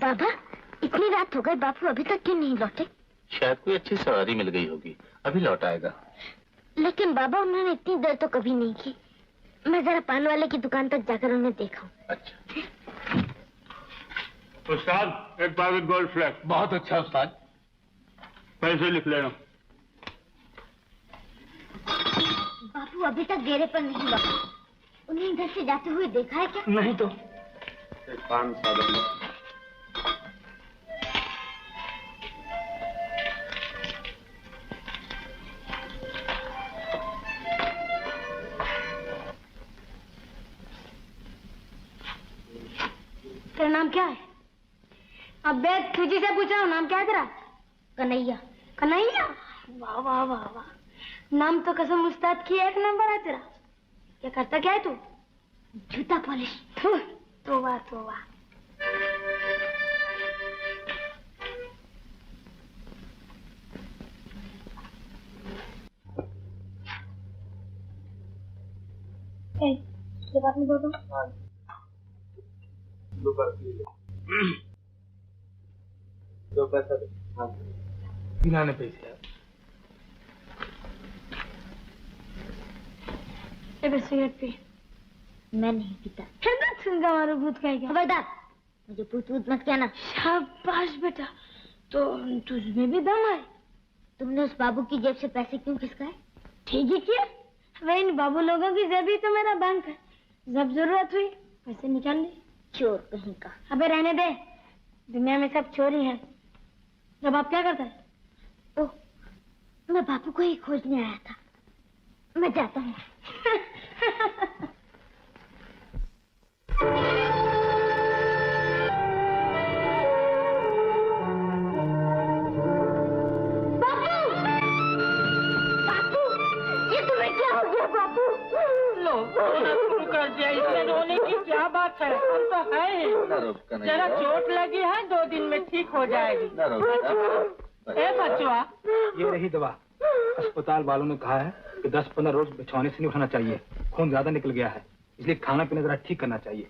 बाबा, इतनी रात हो गई, बापू अभी तक क्यों नहीं लौटे? शायद कोई अच्छी सवारी मिल गई होगी, अभी लौट आएगा। लेकिन बाबा उन्होंने इतनी देर तो कभी नहीं की। मैं जरा पान वाले की दुकान तक जाकर उन्हें देखा। अच्छा उस्ताद, एक पैकेट गोल्ड फ्लैग। बहुत अच्छा उस्ताद, पैसे लिख लेना। बापू अभी तक डेरे पर नहीं लौटे। उन्हें इधर से जाते हुए देखा है क्या? नहीं तो। एक पान सादा। तेरा नाम क्या है? अबे तुझी से पूछ रहा हूँ, नाम क्या है तेरा? कन्हैया। कन्हैया? वाह वाह वाह वाह, नाम तो कसम उस्ताद की एक नंबर है तेरा। क्या करता क्या है तू? जूता पॉलिश। तोबा तोबा। दो पैसा दे। हाँ गिनाने पैसे। Cigarette P. मैं नहीं पीता। सुनगा मारो भूत का क्या? खबरदार, मुझे भूत भूत मत कहना। शाबाश बेटा, तो तुझमें भी दम है। तुमने उस बाबू की जेब से पैसे क्यों खिसकाए? ठीक ही किया, वे इन बाबू लोगों की जेब ही तो मेरा बैंक है। जब जरूरत हुई पैसे निकाल ली। चोर कहीं का। अबे रहने दे, दुनिया में सब चोर ही है। जब आप क्या करता है? ओह, मैं बापू को ही खोजने आया था। मैं जाता हूँ। शुरू कर दिया, इसमें रोने की क्या बात है? हम तो है ही। जरा चोट लगी है, 2 दिन में ठीक हो जाएगी। ए बचवा, ये रही दवा। अस्पताल वालों ने कहा है कि 10-15 रोज बिछौने से नहीं उठना चाहिए। खून ज्यादा निकल गया है, इसलिए खाना पीना जरा ठीक करना चाहिए।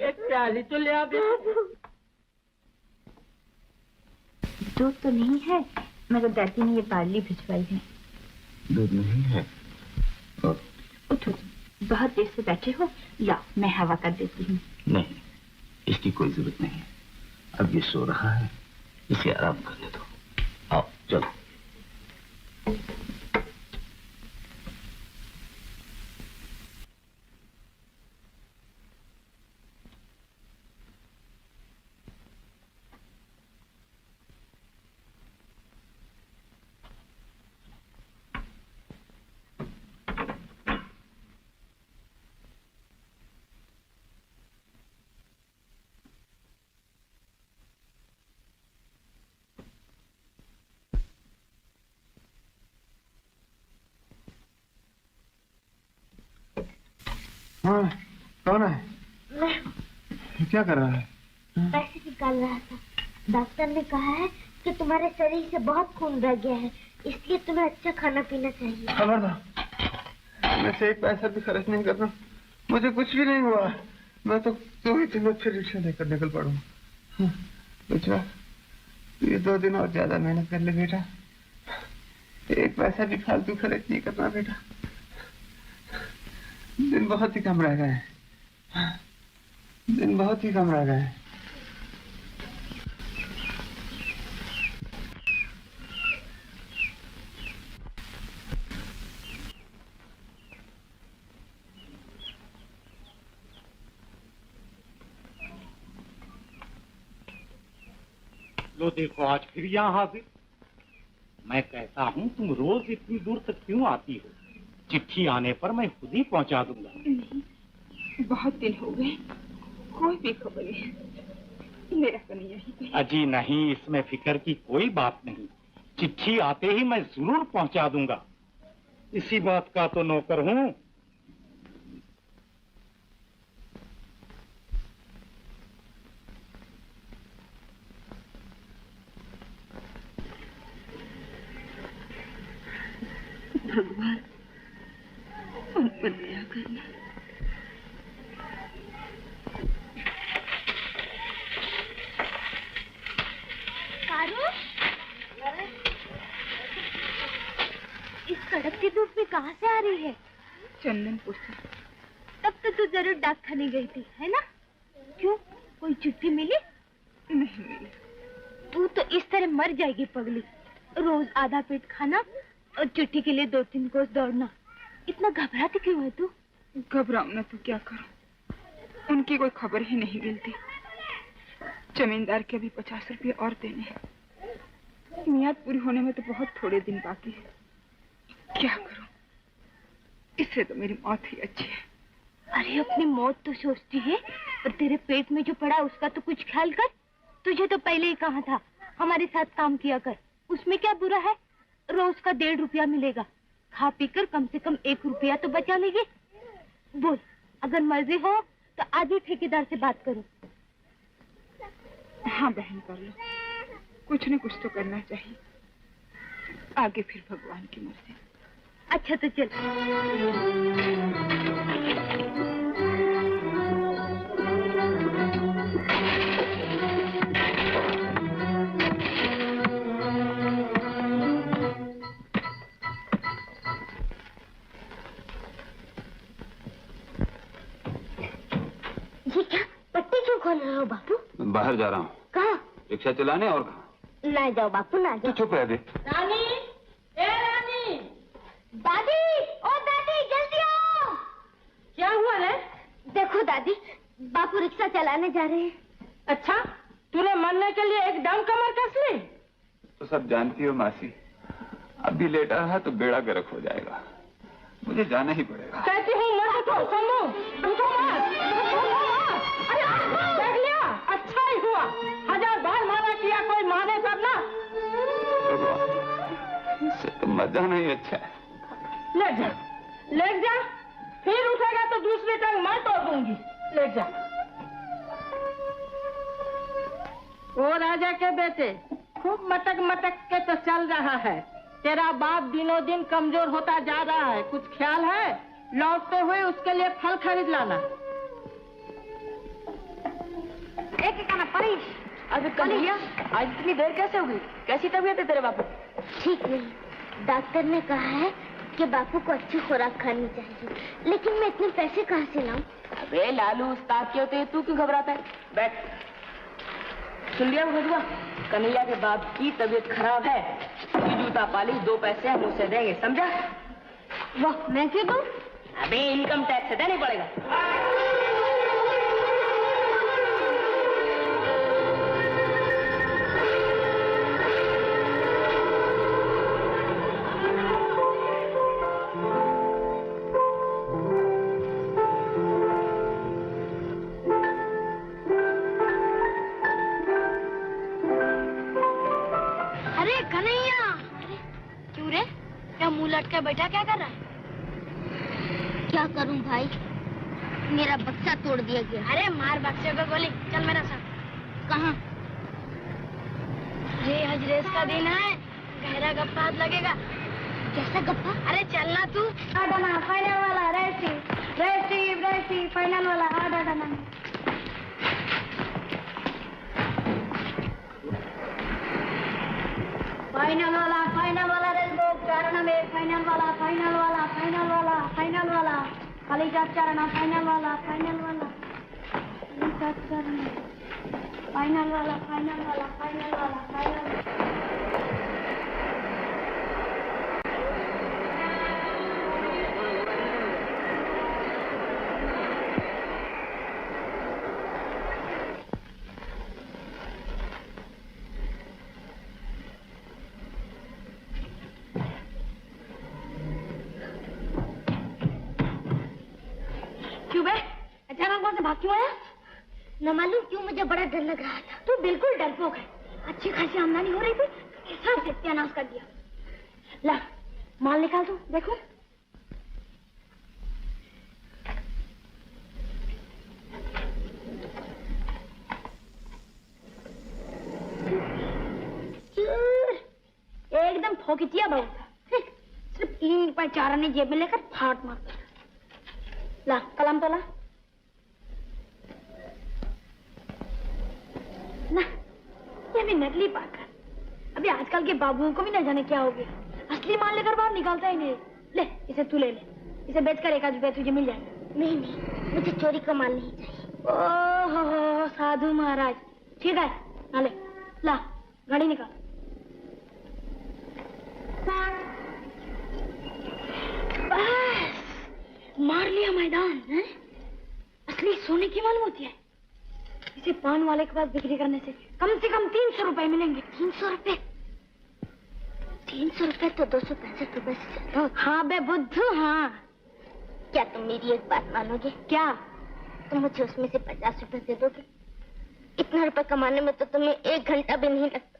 एक प्याली तो ले आ। दूध तो नहीं है, मगर दादी ने ये बार्ली भिजवाई है। दूध नहीं है? उठो, बहुत देर से बैठे हो, लाओ मैं हवा कर देती हूँ। नहीं, इसकी कोई जरूरत नहीं है। अब ये सो रहा है, इसे आराम करने दो। आओ चलो। हाँ, कौन है? मैं क्या कर रहा है? पैसे निकाल रहा था। डॉक्टर ने कहा है कि तुम्हारे शरीर से बहुत खून बह गया है, इसलिए तुम्हें अच्छा खाना पीना चाहिए। खबरदार, मैं से एक पैसा भी खर्च नहीं कर रहा। मुझे कुछ भी नहीं हुआ। मैं तो ही तुम्हें फिर रिक्शा लेकर निकल पड़ूंगा। पूछा, ये 2 दिन और ज्यादा मेहनत कर ले बेटा। एक पैसा भी फालतू खर्च नहीं करना बेटा। दिन बहुत ही कम रह गए हैं। दिन बहुत ही कम रह गए हैं। लो देखो, आज फिर यहाँ हाजिर। मैं कहता हूँ तुम रोज इतनी दूर तक क्यों आती हो? चिट्ठी आने पर मैं खुद ही पहुँचा दूंगा। नहीं, बहुत दिन हो गए, कोई भी खबर नहीं। मेरा कन्हैया ही। अजी नहीं, इसमें फिक्र की कोई बात नहीं। चिट्ठी आते ही मैं जरूर पहुँचा दूंगा। इसी बात का तो नौकर हूँ। भगवान उन पर दया करना। रही है? चंदनपुर से। तब तो तू जरूर डाक खाने गई थी, है ना? क्यों, कोई चिट्ठी मिली? नहीं मिली। तू तो इस तरह मर जाएगी पगली। रोज आधा पेट खाना और चिट्ठी के लिए 2-3 कोस दौड़ना। इतना घबराती क्यों है तू? घबराऊं ना तो क्या करूं? उनकी कोई खबर ही नहीं मिलती। जमींदार के अभी 50 रुपये और देने हैं। मियाद पूरी होने में तो बहुत थोड़े दिन बाकी है। क्या करूं? इससे तो मेरी मौत ही अच्छी है। अरे अपनी मौत तो सोचती है, पर तेरे पेट में जो पड़ा उसका तो कुछ ख्याल कर। तुझे तो पहले ही कहा था हमारे साथ काम किया कर। उसमें क्या बुरा है? रोज का 1.5 रुपया मिलेगा। खा पी कर कम से कम 1 रुपया तो बचा लेगी। बोल, अगर मर्जी हो तो आज ही ठेकेदार से बात करो। हाँ बहन, कर लो। कुछ न कुछ तो करना चाहिए। आगे फिर भगवान की मर्जी। अच्छा तो चल। ये क्या पट्टी क्यों खोल रहे हो बापू? बाहर जा रहा हूँ। कहाँ? रिक्शा चलाने और कहाँ? ना जाओ बापू, ना जाओ। चुप रह दे। रानी, ए रानी। दादी, ओ दादी जल्दी आओ। क्या हुआ रे? देखो दादी, बापू रिक्शा चलाने जा रहे हैं। अच्छा, तूने मरने के लिए एकदम कमर कस ली? तो सब जानती हो मासी, अभी लेटा रहा तो बेड़ा गर्क हो जाएगा। मुझे जाना ही पड़ेगा। कहती हूँ मत उठो, सुनो, उनको मत, अरे देख लिया, अच्छा ही हुआ। 1000 बार माना किया, कोई माने तब ना। इससे तो मर जाना ही अच्छा है। ले जा, फिर उठेगा तो दूसरी टंग मैं तोड़ दूंगी। ले जा। ओ राजा के बेटे, खूब मटक मटक के तो चल रहा है। तेरा बाप दिनों दिन कमजोर होता जा रहा है। कुछ ख्याल है? लौटते हुए उसके लिए फल खरीद लाना। एक खाना परी। अरे कन्हैया, आज इतनी देर कैसे हो गई? कैसी तबीयत है तेरे बापू? ठीक नहीं, डॉक्टर ने कहा है कि बापू को अच्छी खुराक खानी चाहिए, लेकिन मैं इतने पैसे कहाँ से लाऊं? अरे लालू, उस्ताद के होते तू क्यों घबराता है? बैठ। सुन लिया भगवा, कन्हैया के बाप की तबीयत खराब है। जूता पालिश 2 पैसे हम उसे देंगे, समझा? वाह, मैं क्यों दूं? अबे इनकम टैक्स से देना पड़ेगा। अरे कन्हैया, क्यों रे? क्या मुंह लटका बैठा क्या कर रहा है? क्या करूं भाई, मेरा बक्सा तोड़ दिया गया। अरे मार बक्से को गोली, चल मेरा साथ। कहाँ? ये आज रेस का दिन है, गहरा गप्पा हाथ लगेगा। कैसा गप्पा? अरे चलना तू। आडाना फाइनल वाला, रेसी फाइनल वाला, आडाना। फाइनल वाला रेस बुक चारणा में, फाइनल वाला खाली जात चारणा, फाइनल वाला खाली जात चारणा, फाइनल वाला। अचानक वहाँ से भाग क्यों आया? न मालूम क्यों, मुझे बड़ा डर लग रहा था। तू बिल्कुल डरपोक है। अच्छी खासी आमदनी हो रही थी, सब सत्यानाश कर दिया। ला, माल निकाल दो, देखो। एकदम फोकितिया बहू था। सिर्फ 3 रुपए 4 आने जेब में लेकर फाट मारता। ला, कलम तो ला। ना, ये भी नकली पाकर। अभी आजकल के बाबुओं को भी न जाने क्या हो गया। असली माल लेकर बाहर निकालता ही नहीं। ले, इसे तू ले ले। इसे बेचकर 1 रुपया तुझे मिल जाएगा। नहीं नहीं, मुझे चोरी का माल नहीं चाहिए। ओहो साधु महाराज, ठीक है ना, ले ला गाड़ी निकाल। बस मार लिया मैदान है? असली सोने की मालूम होती है। इसे पान वाले के पास बिक्री करने से कम 300 रुपए मिलेंगे। 300 रुपए? 300 रुपए तो 265 रुपए से ज्यादा होता। हाँ बे बुद्धू हाँ। क्या तुम मेरी एक बात मानोगे? क्या? तुम मुझे उसमें से 50 रुपए दे दोगे? इतना रुपए कमाने में तो तुम्हें 1 घंटा भी नहीं लगता,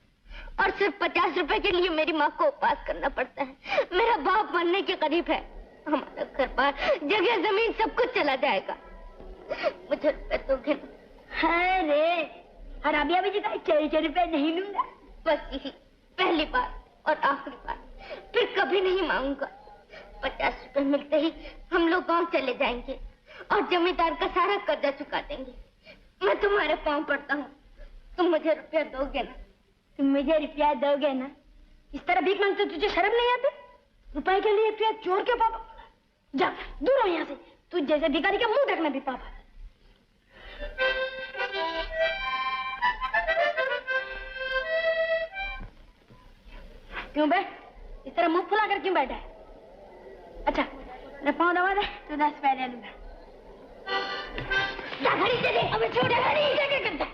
और सिर्फ 50 रुपए के लिए मेरी माँ को उपवास करना पड़ता है। मेरा बाप मरने के करीब है। हमारा घर बार, जगह जमीन सब कुछ चला जाएगा। मुझे रुपए दोगे? अरे हराबिया भी जी का 4 रुपए नहीं लूंगा। बस यही पहली बार और आखिरी बार, फिर कभी नहीं मांगूंगा। 50 रुपए मिलते ही हम लोग गांव चले जाएंगे और जमींदार का सारा कर्जा चुका देंगे। मैं तुम्हारे पांव पड़ता हूँ, तुम मुझे रुपया दोगे ना? तुम मुझे रुपया दोगे ना? इस तरह भीख मांगते तुझे शर्म नहीं आती? रुपए के लिए तू चोर के पापा? जा दूर हो यहाँ से, तू जैसे भिखारी का मुंह देखना भी पापा। क्यों बे इस तरह मुंह फुला कर क्यों बैठा है? अच्छा मेरे पाँव दबा दे तो 10 रुपए दे दूंगा। घड़ी दे दे। अबे छोटे घड़ी क्या करता?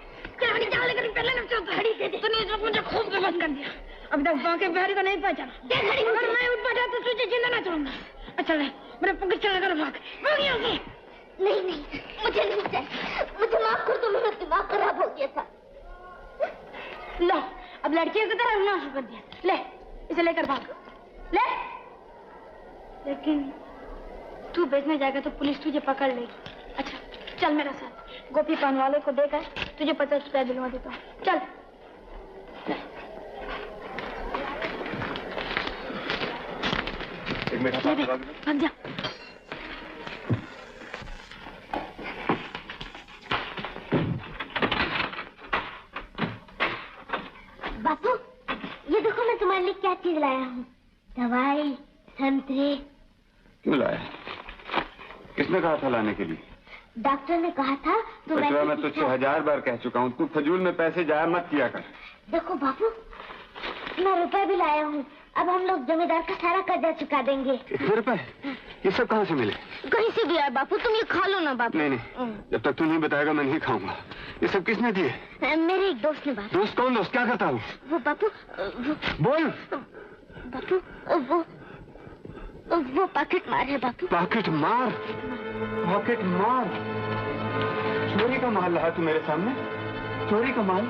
घड़ी जाओ लेकर पहले ना चौक घड़ी दे दे। तूने तो मुझे खूब गलत कर दिया। अब तक बाकी बिहारी को नहीं पहचाना। दे घड़ी। अगर मैं उठ बैठा तो तुझे जिंदा ना छोड़ूंगा। अच्छा ले मेरे पकड़ चला कर भाग यहाँ से। नहीं नहीं मुझे नहीं चाहिए, मुझे माफ कर दो, मेरा दिमाग खराब हो गया था। लो अब लड़कियों की तरह ना शुरू कर दिया। ले इसे लेकर भाग ले। लेकिन तू बेचने जाएगा तो पुलिस तुझे पकड़ लेगी। अच्छा चल मेरे साथ, गोपी पान वाले को देकर तुझे 50 रुपया दिलवा देता हूँ। चल भाग जा। बापू ये देखो मैं तुम्हारे लिए क्या चीज लाया हूँ। दवाई, संतरे। क्यों लाया? किसने कहा था लाने के लिए? डॉक्टर ने कहा था तो मैं तुझसे 1000 बार कह चुका हूँ, तू फजूल में पैसे जाया मत किया कर। देखो बापू मैं रुपए भी लाया हूँ, अब हम लोग जमींदार का सारा कर्जा चुका देंगे। इतने रुपए? ये सब कहाँ से मिले? कहीं से भी आए बापू, तुम ये खा लो ना बापू। नहीं नहीं, जब तक तू नहीं बताएगा मैं नहीं खाऊंगा। ये सब किसने दिए? मेरे एक दोस्त ने। बापू दोस्त? कौन दोस्त? क्या करता हूँ? वो बापू बोल। बापू वो पॉकेट मार है बापू। पॉकेट मार? पॉकेट मार? चोरी का माल लाया तू मेरे सामने? चोरी का माल?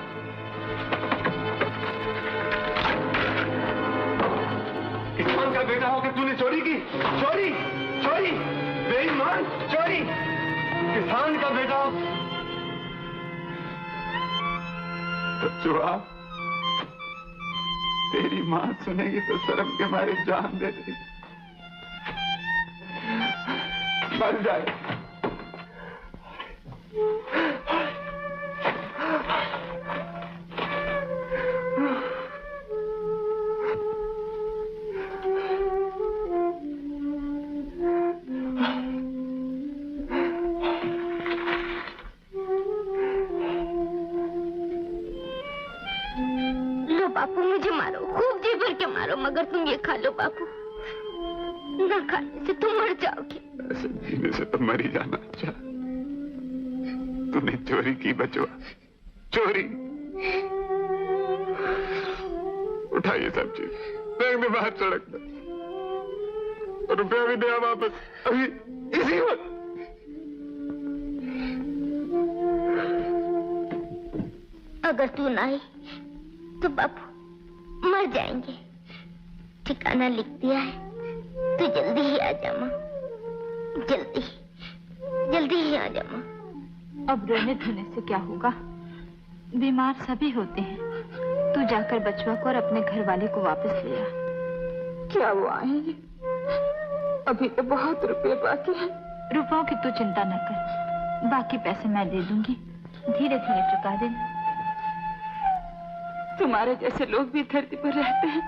किसान का बेटा होकर तूने चोरी की? चोरी चोरी बेईमान चोरी। किसान का बेटा बच्चुआ, तेरी माँ सुनेगी तो शर्म के मारे जान दे देगी। मर जाए। लो बापू मुझे मारो, खूब जी भर के मारो, मगर तुम ये खा लो बापू। ना खाने से तुम मर जाओगे। ऐसे जीने से तो मर ही जाना अच्छा। तूने चोरी की बचवा, चोरी। उठा ये सब चीज, फेंक दे बाहर सड़क पर। रुपया भी दिया वापस अभी इसी वक्त। अगर तू ना आई तो बापू मर जाएंगे। ठिकाना लिख दिया है, तू जल्दी ही आ जा माँ, जल्दी ही आ जा माँ। अब रोने धोने से क्या होगा? बीमार सभी होते हैं। तू जाकर बचवा को और अपने घर वाले को वापस ले आ। क्या वो आएंगे? अभी तो बहुत रुपए बाकी हैं। रुपयों की तू चिंता न कर, बाकी पैसे मैं दे दूंगी, धीरे धीरे चुका देना। तुम्हारे जैसे लोग भी धरती पर रहते हैं,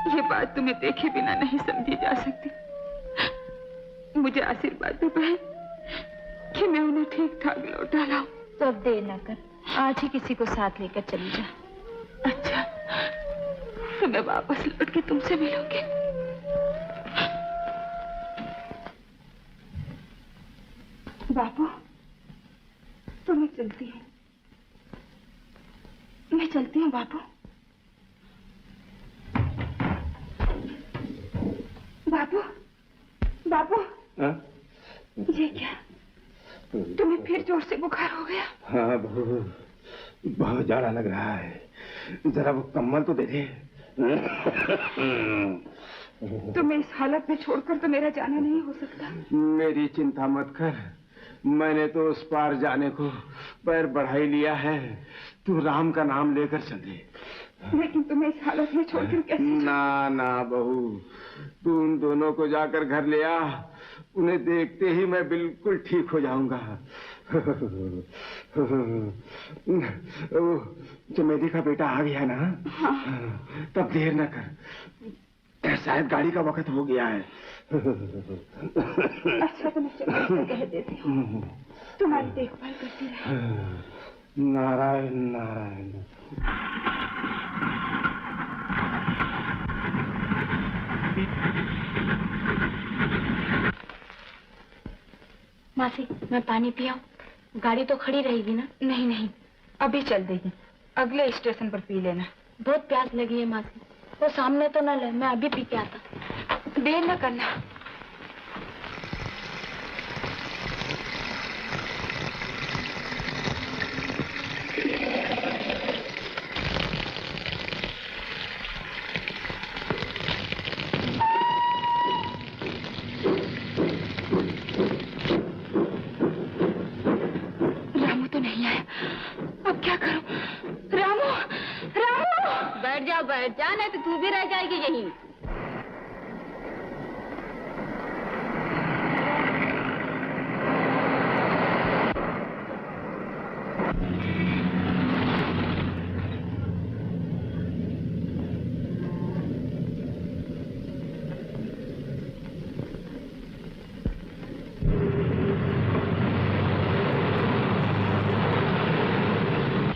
ये बात तुम्हें देखे बिना नहीं समझी जा सकती। मुझे आशीर्वाद दो बहन कि मैं उन्हें ठीक ठाक लौटा लाऊं। तो अब देर न कर, आज ही किसी को साथ लेकर चली जा। अच्छा, तो मैं वापस लौट के तुमसे मिलूंगी। बापू, तो मैं चलती हूँ। मैं चलती हूँ बापू। बापू, बापू, ये क्या? तुम्हें फिर जोर से बुखार हो गया? हाँ बहू, बहुत जाड़ा लग रहा है, जरा वो कम्बल तो दे दे। तुम्हें इस हालत में छोड़कर तो मेरा जाना नहीं हो सकता। मेरी चिंता मत कर, मैंने तो उस पार जाने को पैर बढ़ा ही लिया है। तू राम का नाम लेकर चले। लेकिन तुम्हें इस हालत में छोड़कर कैसे? ना ना बहू, तू उन दोनों को जाकर घर ले आ, उन्हें देखते ही मैं बिल्कुल ठीक हो जाऊंगा। चमेली का बेटा आ गया ना? हाँ। तब देर न कर, शायद गाड़ी का वक्त हो गया है। अच्छा तो मैं चमेली से कह देती हूँ, तुम्हारी देखभाल करती रहे। नारायण नारायण। मासी, मैं पानी पियाऊं? गाड़ी तो खड़ी रहेगी ना? नहीं नहीं, अभी चल देगी, अगले स्टेशन पर पी लेना। बहुत प्यास लगी है मासी, वो सामने तो न ले, मैं अभी पी के आता। देर न करना। बैठ जा, नहीं तो तू भी रह जाएगी यहीं।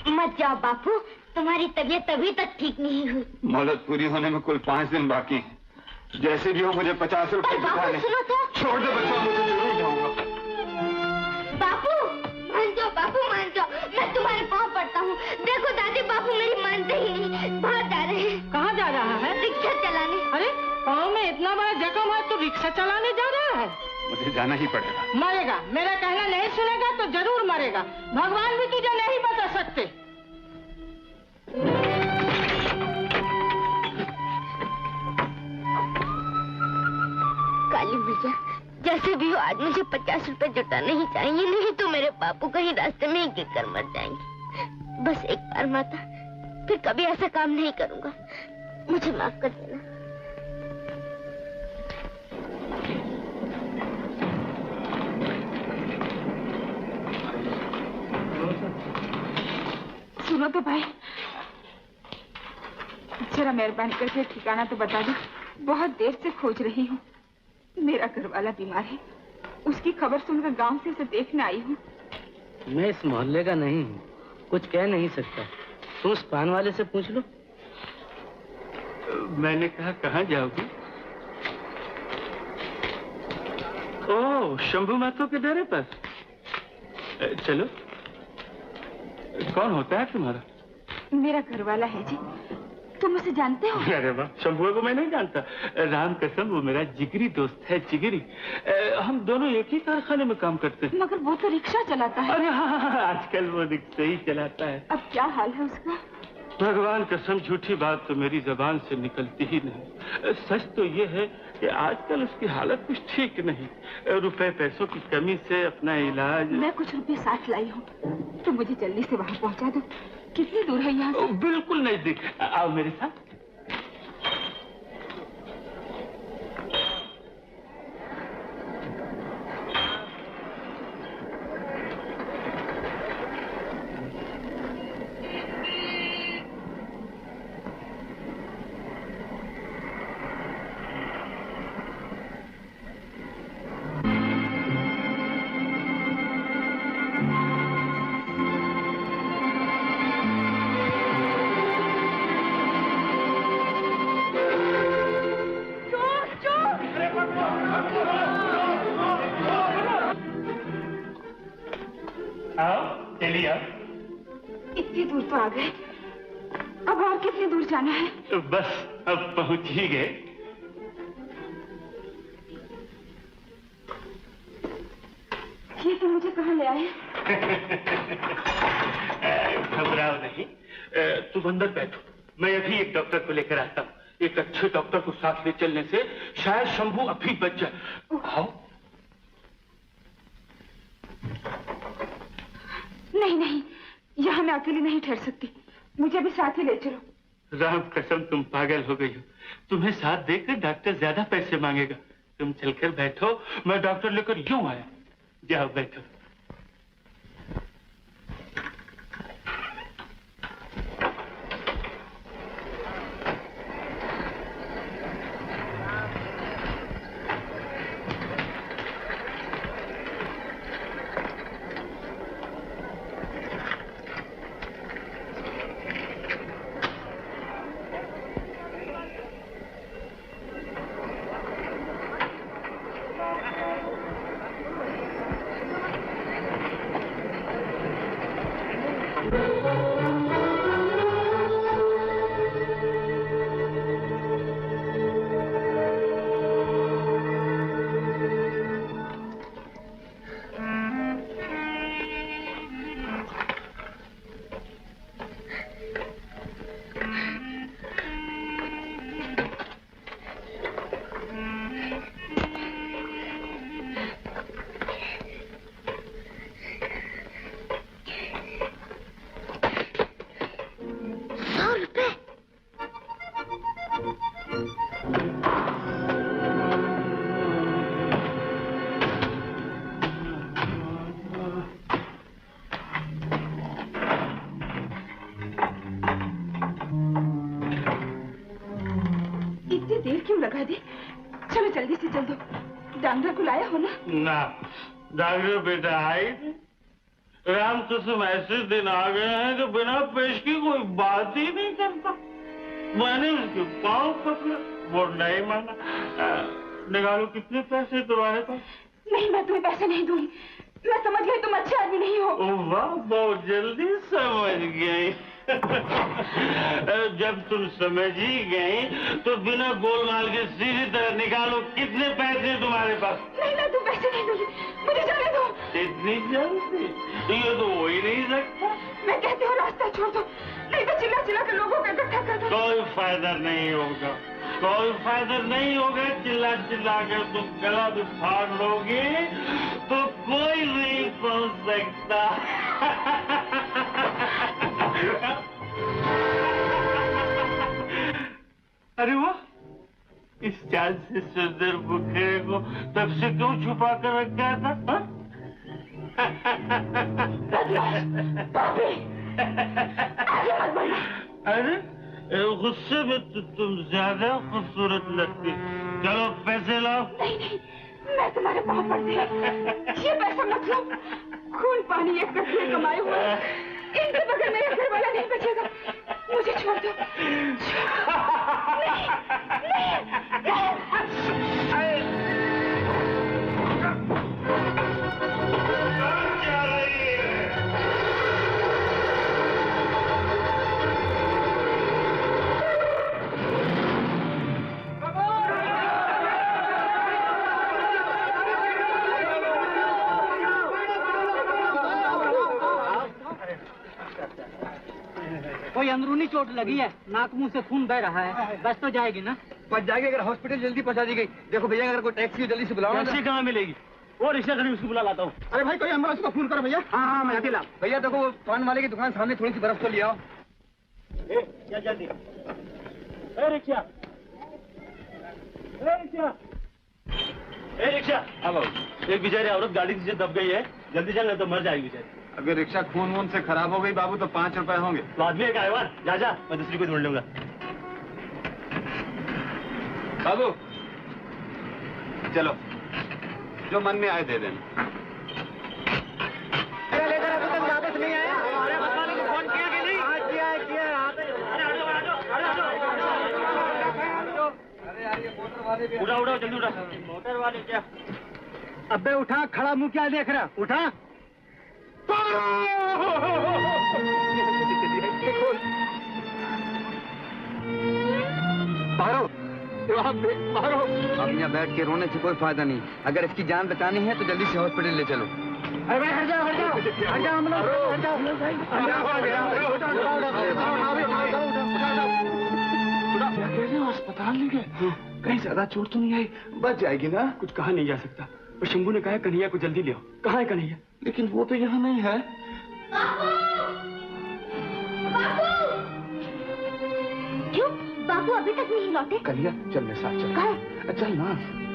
मत जाओ बापू, तुम्हारी तबीयत अभी तक ठीक नहीं हुई। मोहलत पूरी होने में कुल 5 दिन बाकी हैं। जैसे भी हो मुझे 50 रुपए चुकाने। छोड़ दो बच्चों, मुझे जरूर जाऊंगा। बापू मान जाओ, बापू मान जाओ, मैं तुम्हारे पाँव पड़ता हूँ। देखो दादी, बापू मेरी मानते ही नहीं, बाहर जा रहे हैं। कहाँ जा रहा है? रिक्शा चलाने। अरे पाँव में इतना बड़ा जख्म है तो रिक्शा चलाने जा रहा है? मुझे जाना ही पड़ेगा। मरेगा, मेरा कहना नहीं सुनेगा तो जरूर मरेगा। भगवान भी तुझे नहीं बता सकते। काली भैया, जैसे भी हो आज मुझे 50 रुपए जुटाने ही चाहिए, नहीं तो मेरे बापू कहीं रास्ते में ही गिर कर मर जाएंगे। बस एक बार माता, फिर कभी ऐसा काम नहीं करूंगा, मुझे माफ कर देना। सुनो तो भाई, जरा मेहरबानी करके ठिकाना तो बता दो, बहुत देर से खोज रही हूँ। मेरा घर वाला बीमार है, उसकी खबर सुनकर गांव से उसे देखने आई हूँ। मैं इस मोहल्ले का नहीं हूँ, कुछ कह नहीं सकता। तुम उस पान वाले से पूछ लो। मैंने कहा कहाँ जाओगी? ओह, शंभू महतो के डेरे पर। चलो। कौन होता है तुम्हारा? मेरा घर वाला है जी, तुम उसे जानते हो? अरे वाह, शंभू को मैं नहीं जानता। राम कसम, वो मेरा जिगरी दोस्त है, जिगरी। हम दोनों एक ही कारखाने में काम करते हैं। मगर वो तो रिक्शा चलाता है। अरे हाँ, आजकल वो रिक्शा ही चलाता है। अब क्या हाल है उसका? भगवान कसम, झूठी बात तो मेरी जबान से निकलती ही नहीं। सच तो ये है कि आजकल उसकी हालत कुछ ठीक नहीं। रुपए पैसों की कमी से अपना इलाज। मैं कुछ रुपए साथ लाई हूँ, तो मुझे जल्दी से वहाँ पहुँचा दो। कितनी दूर है यहाँ से? बिल्कुल नजदीक। आओ मेरे साथ। चलिए इतनी दूर तो आ गए, अब और कितनी दूर जाना है? तो बस अब पहुंच ही गए। ये तो मुझे कहाँ ले आए? घबराओ नहीं, तुम अंदर बैठो, मैं अभी एक डॉक्टर को लेकर आता हूँ। एक अच्छे डॉक्टर को साथ ले चलने से शायद शंभू अभी बच जाए। आओ। नहीं नहीं, यहाँ मैं अकेली नहीं ठहर सकती, मुझे भी साथ ही ले चलो। राम कसम तुम पागल हो गई हो, तुम्हें साथ देकर डॉक्टर ज्यादा पैसे मांगेगा। तुम चलकर बैठो, मैं डॉक्टर लेकर यूं आया। जाओ बैठो। डॉक्टर बेटा आई राम कसम ऐसे दिन आ गए हैं कि बिना पेश की कोई बात ही नहीं करता। मैंने उसके पाँव पकड़े, वो नहीं माना। निकालो कितने पैसे तुम्हारे पास? नहीं, मैं तुम्हें पैसे नहीं दूंगी। मैं समझ गई तुम अच्छे आदमी नहीं हो। वाह, बहुत जल्दी समझ गई। जब तुम समझ ही गई तो बिना गोलमाल के सीधी तरह निकालो कितने पैसे तुम्हारे पास? नहीं, मैं तुम पैसे नहीं दूंगी, मुझे जाने दो। इतनी जल्दी? ये तो हो ही नहीं सकता। मैं कहती हूँ रास्ता छोड़ दो, नहीं तो चिल्ला चिल्ला कर लोगों को इकट्ठा कर दो। कोई फायदा नहीं होगा, कोई फायदा नहीं होगा। चिल्ला चिल्ला कर तुम गला भी फाड़ लोगे तो कोई नहीं पहुंच सकता। अरे वो इस चाल से सुंदर बुखेरे को तब से क्यों छुपा कर रखा था? अरे गुस्से में तो तुम ज्यादा खूबसूरत लगती। चलो पैसे लाओ। नहीं नहीं, मैं तुम्हारे पाँव पड़ती हूँ। ये पैसा मत लो, खून पानी एक करके कमाए हुए, इनके बगैर मेरा घर वाला नहीं बचेगा। मुझे छोड़ दो। कोई अंदरूनी चोट लगी है, नाक मुंह से खून बह रहा है, बस तो जाएगी ना? बच जाएगी अगर हॉस्पिटल जल्दी पहुंचा दी गई। देखो भैया, अगर कोई टैक्सी जल्दी से बुलाओ। टैक्सी कहाँ मिलेगी? वो रिक्शा खड़ी, उसको बुला लाता हूँ। अरे भाई, कोई एम्बुलेंस को फोन करो भैया। हाँ हाँ, मैं अकेला। भैया देखो, वो पान वाले की दुकान सामने थोड़ी सी बर्फ तो ले आओ। क्या जल्दी? Rickshaw, rickshaw. अब एक बेचारी औरत गाड़ी से दब गई है, जल्दी चल तो मर जाएगी बेचारी। अगर रिक्शा खून वून से खराब हो गई बाबू तो 5 रुपए होंगे। तो आदमी एक आया, जा जा, मैं दूसरी को ढूंढ लूंगा। बाबू चलो, जो मन में आए दे देना। वापस नहीं आया? फोन किया कि नहीं? किया है। उठा उठा जल्दी उठा। मोटर वाले क्या? अबे उठा, खड़ा मुंह क्या देख रहा? उठा। मारो। अब यहाँ बैठ के रोने से कोई फायदा नहीं। अगर इसकी जान बचानी है तो जल्दी से हॉस्पिटल ले चलो। अरे भाई हट जाओ, हट जाओ, हट जाओ, हम लोग हट जाओ, अस्पताल ले गए? कहीं ज्यादा चोट तो नहीं आई? बच जाएगी ना? कुछ कहा नहीं जा सकता, पर शंभू ने कहा कन्हैया को जल्दी ले आओ। कहाँ है कन्हैया? लेकिन वो तो यहाँ नहीं है। क्यों बाबू अभी तक नहीं लौटे? कन्हैया चल मेरे साथ चल। कहाँ? चल ना।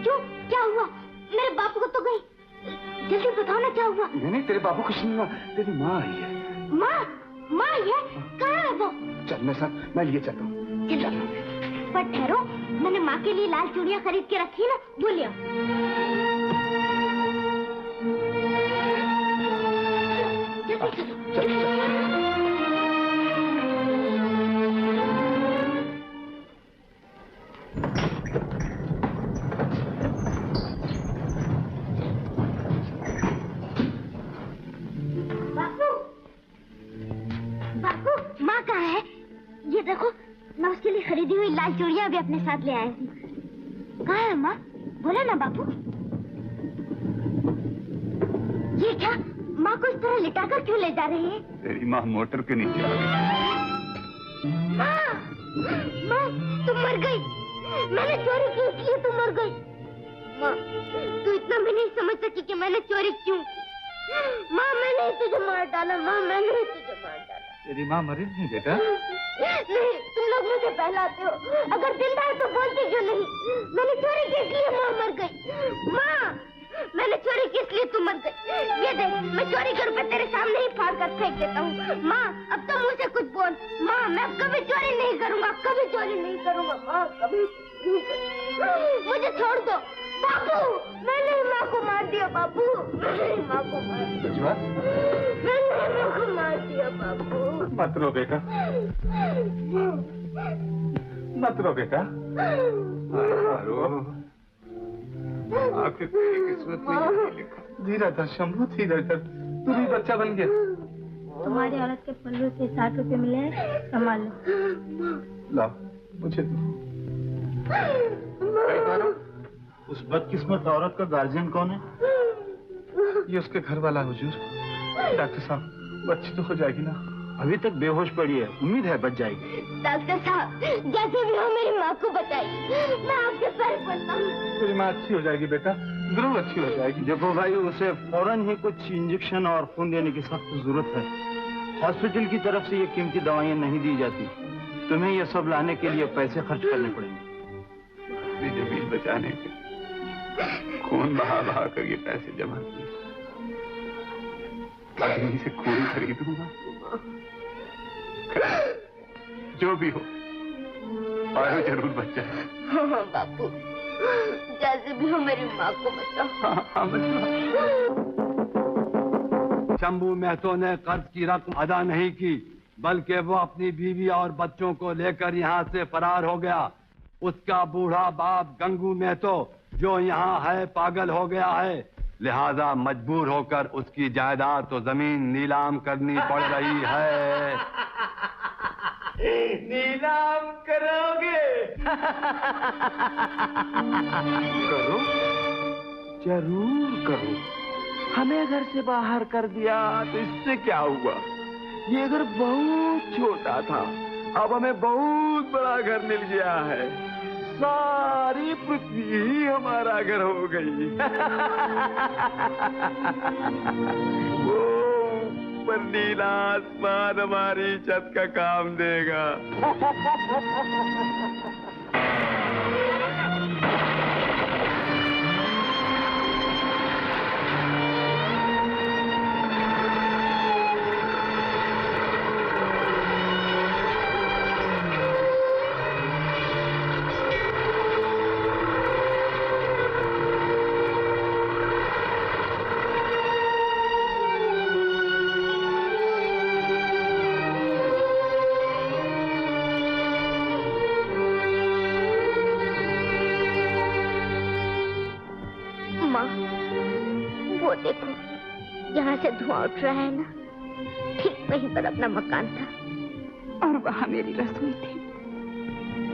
क्यों, क्या हुआ? मेरे बापू को तो गई। जल्दी बताओ ना क्या हुआ? नहीं तेरे बाबू कुछ नहीं हुआ, तेरी माँ आई है। माँ? माँ ये कहाँ है वो? चल मेरे साथ, मैं लिए चलता हूँ। पर ठहरो, मैंने माँ के लिए लाल चूड़ियाँ खरीद के रखी ना, वो ले आओ। बापू, माँ कहाँ है? ये देखो, मैं उसके लिए खरीदी हुई लाल चूड़ियाँ भी अपने साथ ले आया हूँ। कहाँ है माँ? बोला ना बापू। ये क्या? माँ को इस तरह लिटाकर क्यों ले जा रहे हैं? तेरी माँ मोटर के नीचे आ गई। माँ, माँ, तुम मर गई। मैंने चोरी की इसलिए तुम मर गई। माँ, तू इतना भी नहीं समझ सकी कि मैंने चोरी क्यों की। माँ, मैंने ही तुझे मार डाला। माँ, मैंने ही तुझे मार डाला। तेरी माँ मरी नहीं बेटा? नहीं, तुम लोग मुझे बहलाते हो। अगर जिंदा है तो बोलते क्यों नहीं? मैंने चोरी की इसलिए माँ मर गई। माँ, मैंने चोरी की इसलिए तू मर गई। ये देख, मैं चोरी के रुपए तेरे सामने ही फाड़ कर फेंक देता हूँ। माँ, अब तो मुझसे कुछ बोल। माँ, मैं अब कभी चोरी नहीं करूँगा, कभी चोरी नहीं करूँगा। माँ, कभी नहीं करूँगा। मुझे छोड़ दो। बापू, मैंने माँ को मार दिया। बापू, मैंने माँ को मार दिया। मैंने माँ को मार दिया। बापू, मत रो बेटा, मत रो बेटा। आखिर तेरी किस्मत में यही लिखा। धीरे धर शंभू, धीरे धर। तू भी बच्चा बन गया। तुम्हारी औरत के पल्लू से 60 रुपए मिले हैं, संभाल लो। ला, मुझे दो। उस बदकिस्मत औरत का गार्जियन कौन है? ये उसके घर वाला हुजूर। डॉक्टर साहब, बच्ची तो हो जाएगी ना? अभी तक बेहोश पड़ी है, उम्मीद है बच जाएगी। डॉक्टर साहब, जैसे भी हो मेरी माँ को बताइए। मैं आपके पैर पड़ता हूँ। तेरी माँ अच्छी हो जाएगी बेटा, जरूर अच्छी हो जाएगी। देखो भाई, उसे फौरन ही कुछ इंजेक्शन और खून देने की सख्त जरूरत है। हॉस्पिटल की तरफ से ये कीमती दवाइयाँ नहीं दी जाती। तुम्हें ये सब लाने के लिए पैसे खर्च करने पड़ेंगे। जमीन बचाने के खून बहा बहा कर ये पैसे जमा किए। आदमी से खून खरीदूंगा। जो भी हो, पारो जरूर बच जाए। हाँ बापू, जैसे भी हो मेरी माँ को बताओ। हाँ शंभू महतो ने कर्ज की रकम अदा नहीं की, बल्कि वो अपनी बीवी और बच्चों को लेकर यहाँ से फरार हो गया। उसका बूढ़ा बाप गंगू महतो जो यहाँ है पागल हो गया है, लिहाजा मजबूर होकर उसकी जायदाद तो जमीन नीलाम करनी पड़ रही है। नीलाम करोगे? करो, जरूर करो। हमें घर से बाहर कर दिया तो इससे क्या हुआ? ये घर बहुत छोटा था, अब हमें बहुत बड़ा घर मिल गया है। सारी पृथ्वी ही हमारा घर हो गई। वो ऊपर नीला आसमान हमारी छत का काम देगा। देखो, यहाँ से धुआं उठ रहा है ना, ठीक वहीं पर अपना मकान था और वहाँ मेरी रसोई थी।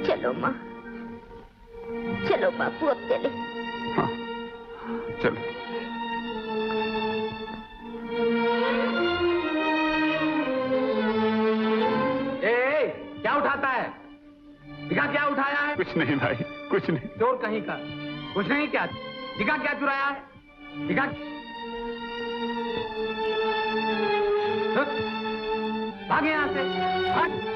चलो माँ। चलो बापू अब चले। हाँ चलो। क्या उठाता है? दिखा क्या उठाया है? कुछ नहीं भाई, कुछ नहीं। चोर कहीं का। कुछ नहीं क्या? दिखा क्या चुराया है? दिखा। भाग यहाँ से।